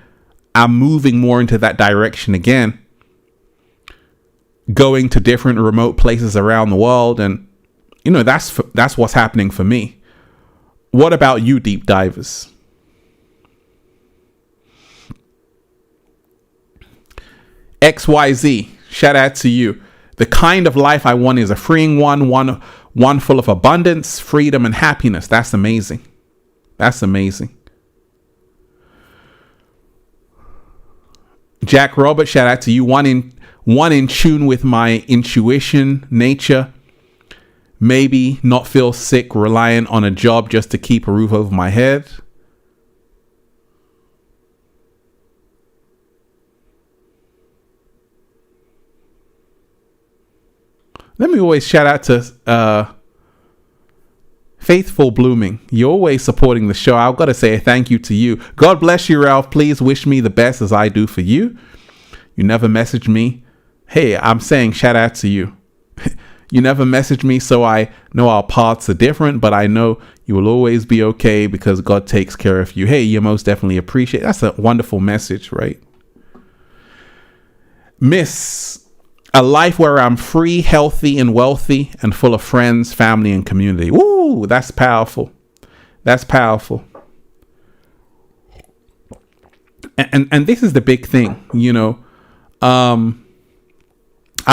I'm moving more into that direction again, going to different remote places around the world. And, you know, that's what's happening for me. What about you, deep divers? XYZ, shout out to you. The kind of life I want is a freeing one full of abundance, freedom, and happiness. That's amazing. That's amazing. Jack Robert, shout out to you. One in tune with my intuition, nature. Maybe not feel sick, reliant on a job just to keep a roof over my head. Let me always shout out to Faithful Blooming. You're always supporting the show. I've got to say a thank you to you. God bless you, Ralph. Please wish me the best as I do for you. You never message me. Hey, I'm saying shout out to you. You never message me, so I know our paths are different, but I know you will always be okay because God takes care of you. Hey, you most definitely appreciate. That's a wonderful message, right? Miss, a life where I'm free, healthy, and wealthy, and full of friends, family, and community. Woo, that's powerful. That's powerful. And this is the big thing, you know. I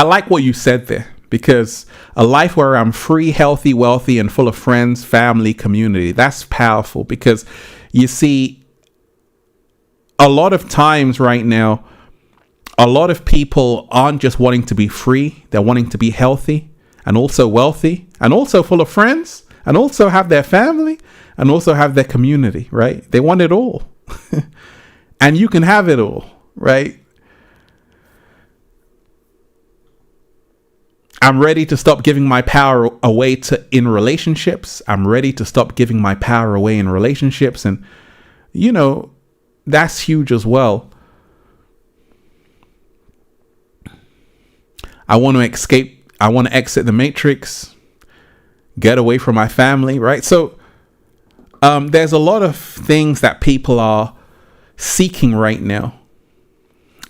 like what you said there, because a life where I'm free, healthy, wealthy, and full of friends, family, community. That's powerful, because you see, a lot of times right now, a lot of people aren't just wanting to be free. They're wanting to be healthy and also wealthy and also full of friends and also have their family and also have their community, right? They want it all. And you can have it all, right? I'm ready to stop giving my power away in relationships. I'm ready to stop giving my power away in relationships. And, you know, that's huge as well. I want to escape. I want to exit the matrix, get away from my family, right? So there's a lot of things that people are seeking right now.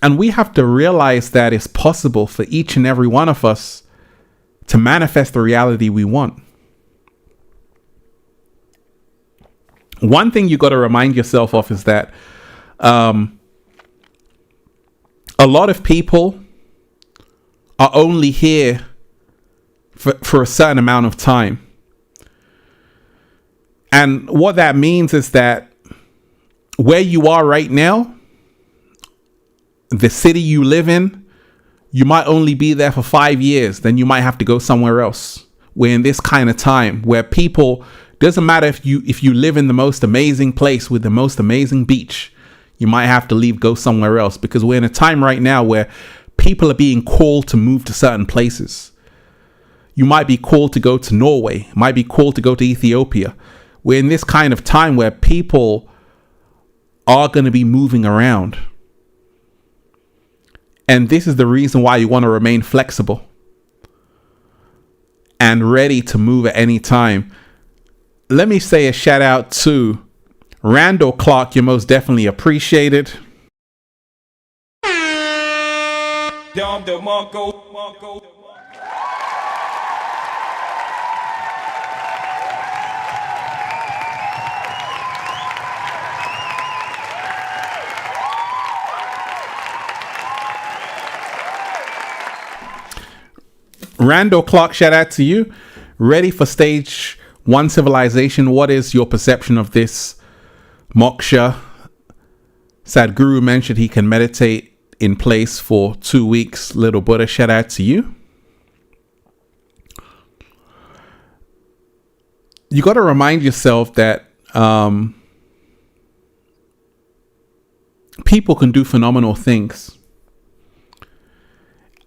And we have to realize that it's possible for each and every one of us to manifest the reality we want. One thing you got to remind yourself of is that a lot of people are only here for a certain amount of time. And what that means is that where you are right now, the city you live in, you might only be there for 5 years. Then you might have to go somewhere else. We're in this kind of time where people, doesn't matter if you live in the most amazing place with the most amazing beach, you might have to leave, go somewhere else, because we're in a time right now where people are being called to move to certain places. You might be called to go to Norway, might be called to go to Ethiopia. We're in this kind of time where people are going to be moving around. And this is the reason why you want to remain flexible and ready to move at any time. Let me say a shout out to Randall Clark. You're most definitely appreciated. Randall Clark, shout out to you. Ready for stage 1 civilization. What is your perception of this? Moksha. Sadhguru mentioned he can meditate in place for 2 weeks. Little Buddha, shout out to you. You got to remind yourself that people can do phenomenal things.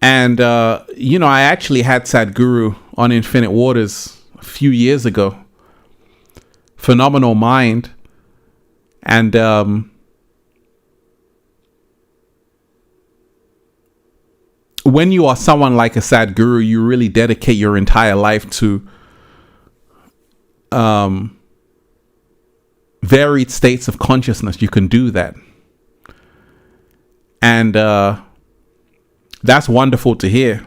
And, I actually had Sadhguru on Infinite Waters a few years ago. Phenomenal mind. And when you are someone like a Sadhguru, you really dedicate your entire life to varied states of consciousness. You can do that. And that's wonderful to hear.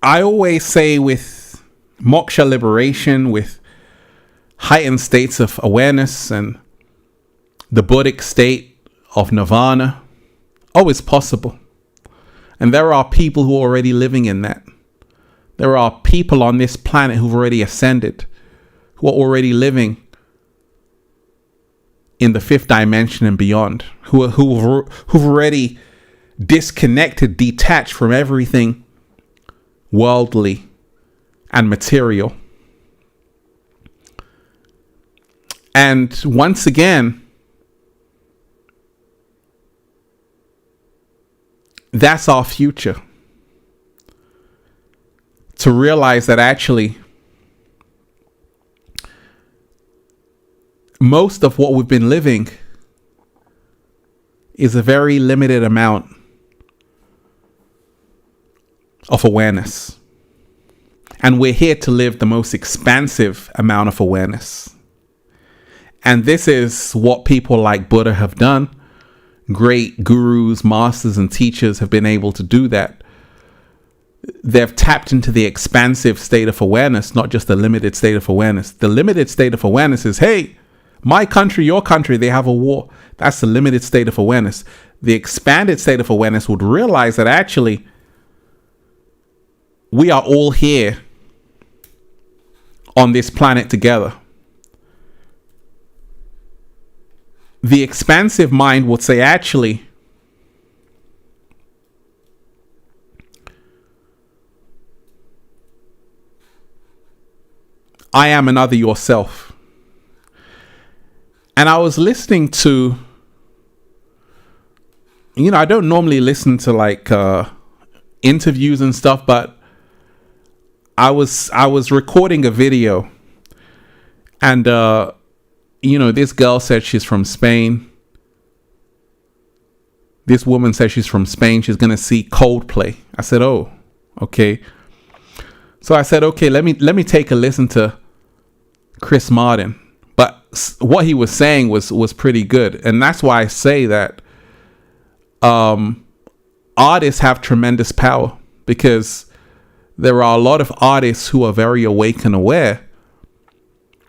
I always say with moksha liberation, with heightened states of awareness and the Buddhic state of nirvana, it's possible. And there are people who are already living in that. There are people on this planet who've already ascended, who are already living in the 5th dimension and beyond, who've already disconnected, detached from everything worldly and material. And once again, that's our future. To realize that actually most of what we've been living is a very limited amount of awareness. And we're here to live the most expansive amount of awareness. And this is what people like Buddha have done. Great gurus, masters, and teachers have been able to do that. They've tapped into the expansive state of awareness, not just the limited state of awareness. The limited state of awareness is, hey, my country, your country, they have a war. That's the limited state of awareness. The expanded state of awareness would realize that actually we are all here on this planet together. The expansive mind would say, actually, I am another yourself. And I was listening to, I don't normally listen to like interviews and stuff, but I was recording a video, and this girl said she's from Spain. This woman said she's from Spain. She's gonna see Coldplay. I said, oh, okay. So I said, okay, let me take a listen to Chris Martin. But what he was saying was pretty good, and that's why I say that artists have tremendous power, because there are a lot of artists who are very awake and aware,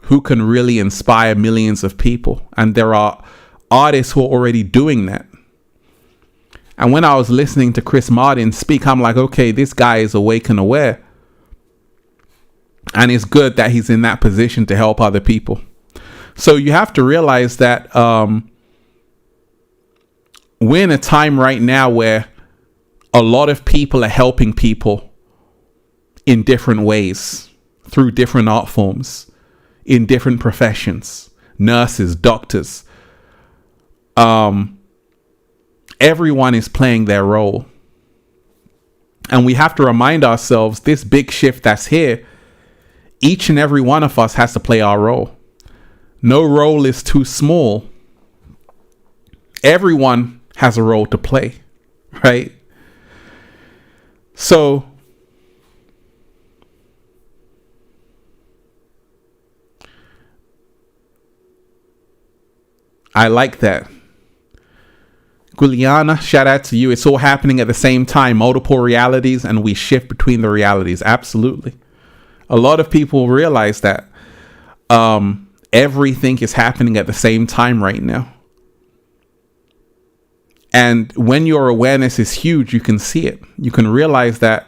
who can really inspire millions of people, and there are artists who are already doing that. And when I was listening to Chris Martin speak, I'm like, okay, this guy is awake and aware, and it's good that he's in that position to help other people. So you have to realize that we're in a time right now where a lot of people are helping people in different ways, through different art forms, in different professions, nurses, doctors. Everyone is playing their role. And we have to remind ourselves, this big shift that's here, each and every one of us has to play our role. No role is too small. Everyone has a role to play, right? So I like that. Guliana, shout out to you. It's all happening at the same time, multiple realities, and we shift between the realities. Absolutely. A lot of people realize that everything is happening at the same time right now. And when your awareness is huge, you can see it. You can realize that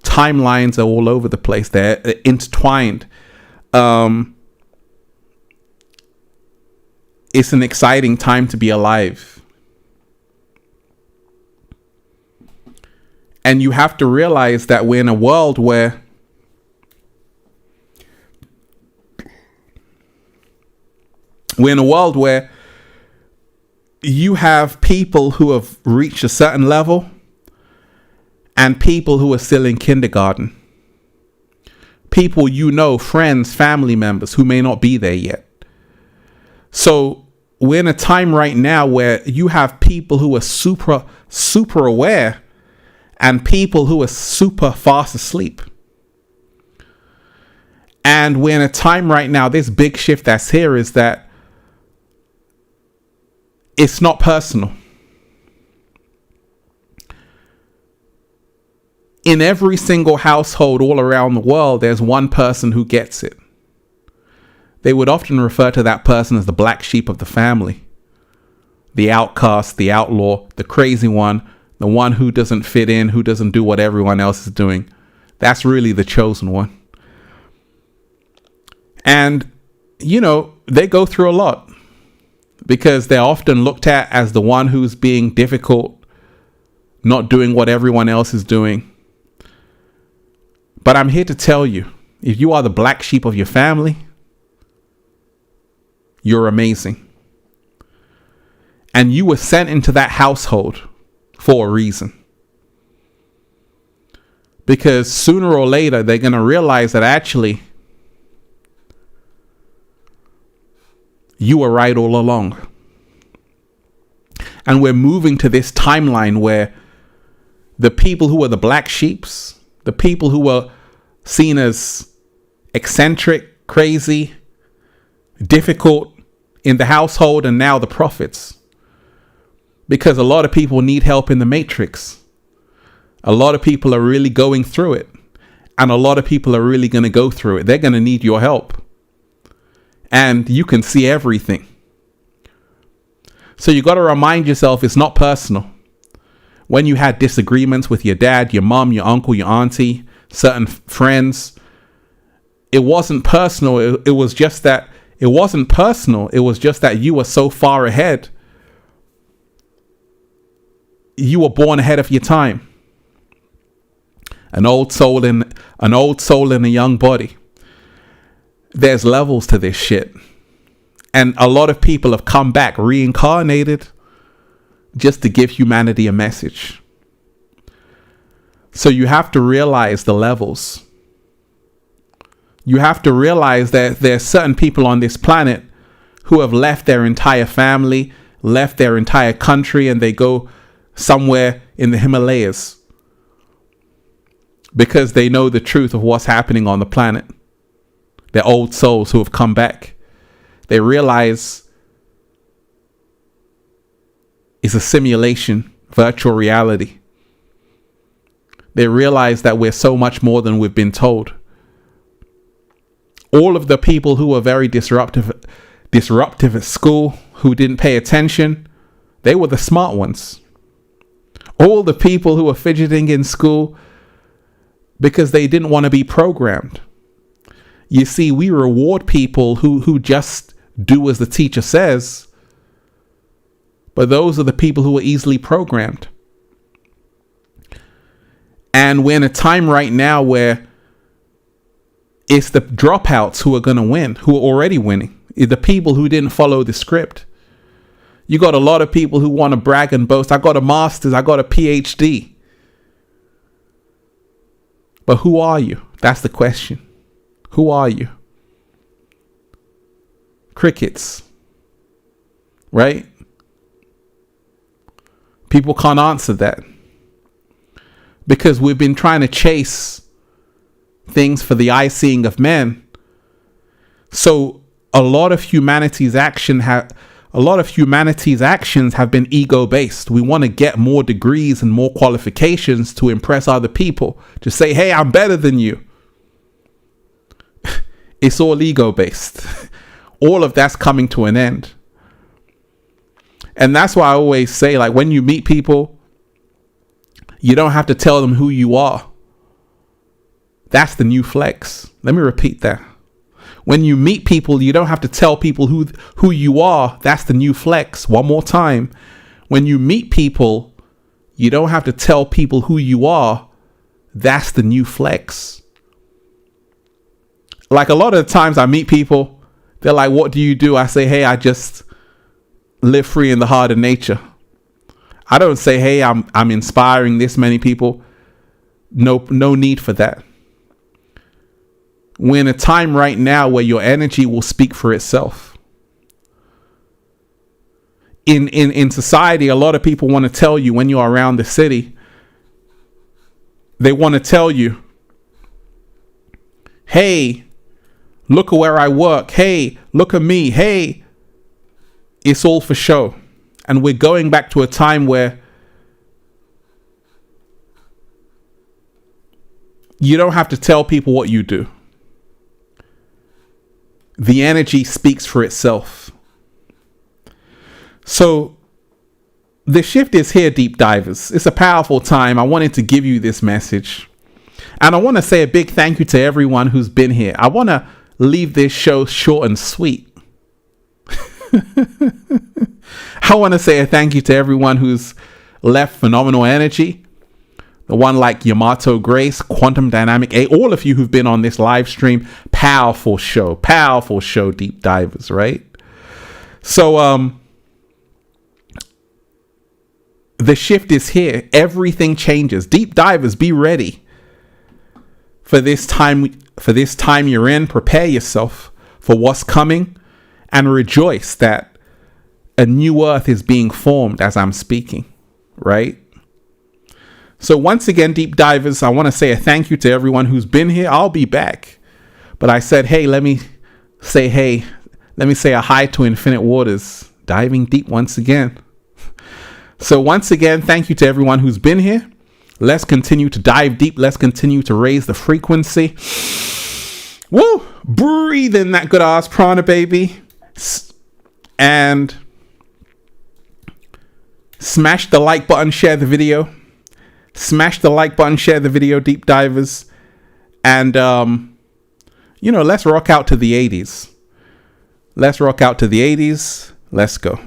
timelines are all over the place. They're intertwined. It's an exciting time to be alive. And you have to realize that we're in a world where you have people who have reached a certain level and people who are still in kindergarten. People, friends, family members who may not be there yet. So we're in a time right now where you have people who are super aware and people who are super fast asleep. And we're in a time right now, this big shift that's here is that it's not personal. In every single household all around the world, there's one person who gets it. They would often refer to that person as the black sheep of the family, the outcast, the outlaw, the crazy one, the one who doesn't fit in, who doesn't do what everyone else is doing. That's really the chosen one. And, they go through a lot because they're often looked at as the one who's being difficult, not doing what everyone else is doing. But I'm here to tell you, if you are the black sheep of your family, you're amazing. And you were sent into that household for a reason. Because sooner or later, they're going to realize that actually you were right all along. And we're moving to this timeline where the people who are the black sheeps, the people who were seen as eccentric, crazy, difficult in the household, and now the prophets. Because a lot of people need help in the matrix. A lot of people are really going through it. And a lot of people are really going to go through it. They're going to need your help. And you can see everything. So you got to remind yourself it's not personal. When you had disagreements with your dad, your mom, your uncle, your auntie, certain friends, it wasn't personal. It was just that it wasn't personal. It was just that you were so far ahead. You were born ahead of your time. An old soul in a young body. There's levels to this shit. And a lot of people have come back reincarnated just to give humanity a message. So you have to realize the levels. You have to realize that there's certain people on this planet who have left their entire family, left their entire country, and they go somewhere in the Himalayas because they know the truth of what's happening on the planet. They're old souls who have come back. They realize it's a simulation, virtual reality. They realize that we're so much more than we've been told. All of the people who were very disruptive at school, who didn't pay attention, they were the smart ones. All the people who were fidgeting in school because they didn't want to be programmed. You see, we reward people who just do as the teacher says, but those are the people who are easily programmed. And we're in a time right now where it's the dropouts who are going to win, who are already winning. It's the people who didn't follow the script. You got a lot of people who want to brag and boast. I got a master's, I got a PhD. But who are you? That's the question. Who are you? Crickets. Right? People can't answer that. Because we've been trying to chase things for the eye seeing of men. So a lot of humanity's actions have been ego based. We want to get more degrees and more qualifications to impress other people, to say, hey, I'm better than you. It's all ego based. All of that's coming to an end. And that's why I always say, like, when you meet people, you don't have to tell them who you are. That's the new flex. Let me repeat that. When you meet people, you don't have to tell people who you are. That's the new flex. One more time. When you meet people, you don't have to tell people who you are. That's the new flex. Like, a lot of the times I meet people, they're like, what do you do? I say, hey, I just live free in the heart of nature. I don't say, hey, I'm inspiring this many people. No need for that. We're in a time right now where your energy will speak for itself. In society, a lot of people want to tell you when you're around the city, they want to tell you, hey, look at where I work. Hey, look at me. Hey, it's all for show. And we're going back to a time where you don't have to tell people what you do. The energy speaks for itself. So the shift is here, deep divers. It's a powerful time. I wanted to give you this message. And I want to say a big thank you to everyone who's been here. I want to leave this show short and sweet. I want to say a thank you to everyone who's left phenomenal energy. The one like Yamato Grace, Quantum Dynamic A, all of you who've been on this live stream. Powerful show, deep divers, right? So the shift is here. Everything changes. Deep divers, be ready for this time. For this time you're in, prepare yourself for what's coming and rejoice that a new earth is being formed as I'm speaking, right? So once again, deep divers, I want to say a thank you to everyone who's been here. I'll be back. But I said, hey, let me say a hi to Infinite Waters, diving deep once again. So once again, thank you to everyone who's been here. Let's continue to dive deep. Let's continue to raise the frequency. Woo! Breathe in that good ass prana, baby. And smash the like button, share the video. Smash the like button, share the video, deep divers. And let's rock out to the 80s. Let's rock out to the 80s. Let's go.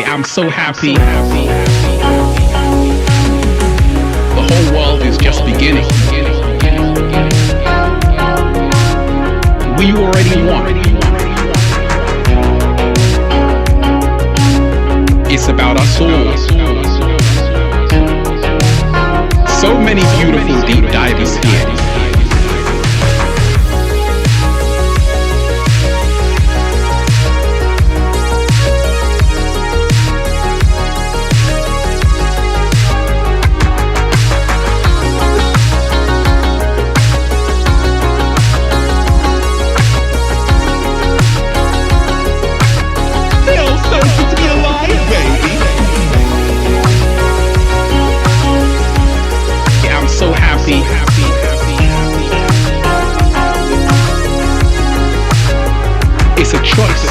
I'm so happy. The whole world is just beginning. We already won. It's about us all. So many beautiful deep divers here. It's a choice.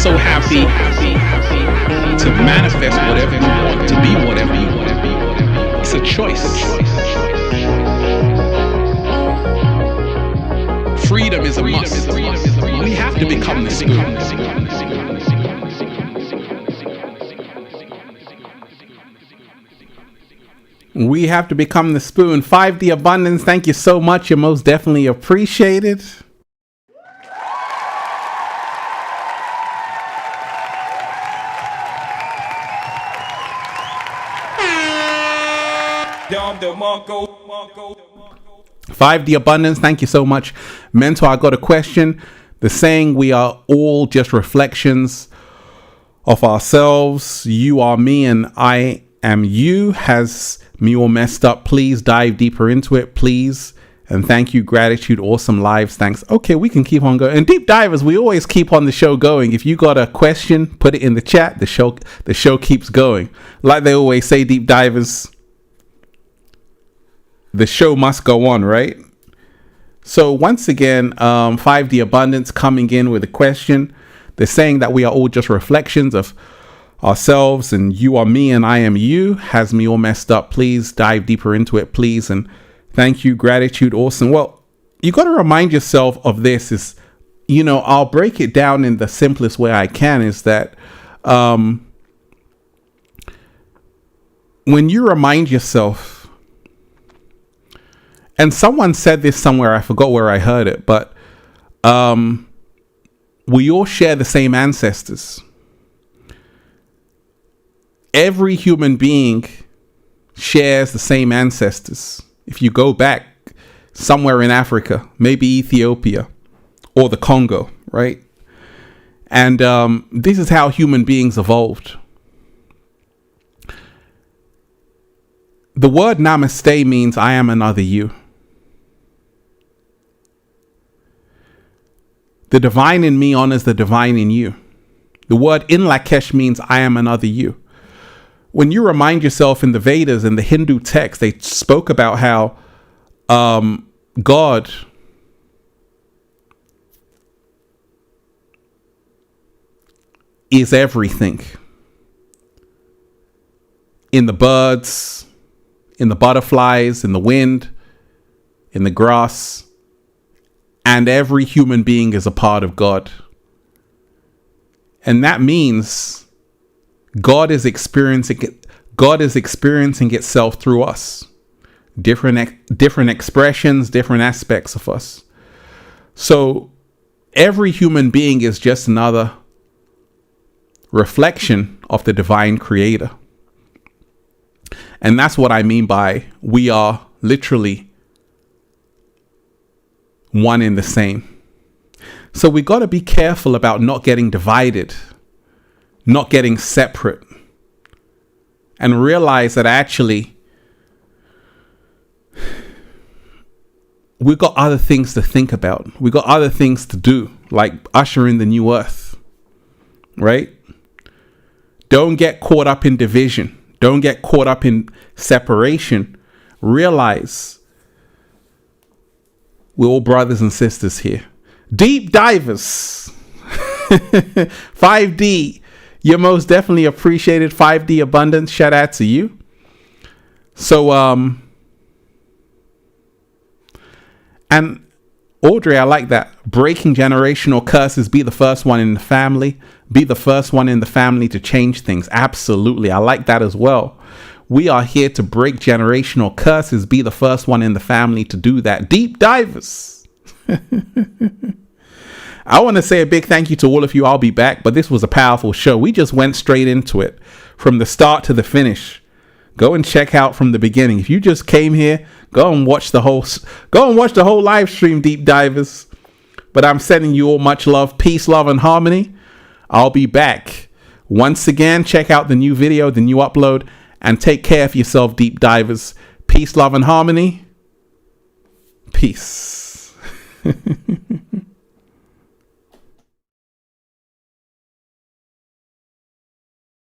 So happy to manifest whatever you want, to be whatever you want. It's a choice. Freedom is a must. We have to become the spoon. We have to become the spoon. 5D Abundance, thank you so much. You're most definitely appreciated. Marco. 5D Abundance, thank you so much. Mentor, I got a question. The saying, we are all just reflections of ourselves. You are me and I am you, has me all messed up. Please dive deeper into it, please. And thank you, gratitude, awesome lives, thanks. Okay, we can keep on going. And deep divers, we always keep on the show going. If you got a question, put it in the chat. The show keeps going. Like they always say, deep divers, the show must go on, right? So once again, 5D Abundance coming in with a question. They're saying that we are all just reflections of ourselves, and you are me and I am you, has me all messed up. Please dive deeper into it, please. And thank you, gratitude, awesome. Well, you got to remind yourself of this is, I'll break it down in the simplest way I can, is that when you remind yourself, and someone said this somewhere, I forgot where I heard it, but we all share the same ancestors. Every human being shares the same ancestors. If you go back somewhere in Africa, maybe Ethiopia or the Congo, right? And this is how human beings evolved. The word namaste means I am another you. The divine in me honors the divine in you. The word in Lakesh means I am another you. When you remind yourself in the Vedas and the Hindu text, they spoke about how God is everything. In the birds, in the butterflies, in the wind, in the grass. And every human being is a part of God. And that means God is experiencing itself through us. Different expressions, different aspects of us. So every human being is just another reflection of the divine creator. And that's what I mean by we are literally one and the same. So we got to be careful about not getting divided, not getting separate, and realize that actually we've got other things to think about. We've got other things to do, like usher in the new earth, right? Don't get caught up in division. Don't get caught up in separation. Realize we're all brothers and sisters here. Deep divers. 5D. You're most definitely appreciated. 5D abundance. Shout out to you. So, and Audrey, I like that. Breaking generational curses. Be the first one in the family. Be the first one in the family to change things. Absolutely. I like that as well. We are here to break generational curses. Be the first one in the family to do that. Deep divers. I want to say a big thank you to all of you. I'll be back, but this was a powerful show. We just went straight into it from the start to the finish. Go and check out from the beginning. If you just came here, go and watch the whole live stream, Deep Divers. But I'm sending you all much love, peace, love, and harmony. I'll be back. Once again, check out the new video, the new upload, and take care of yourself, Deep Divers. Peace, love, and harmony. Peace.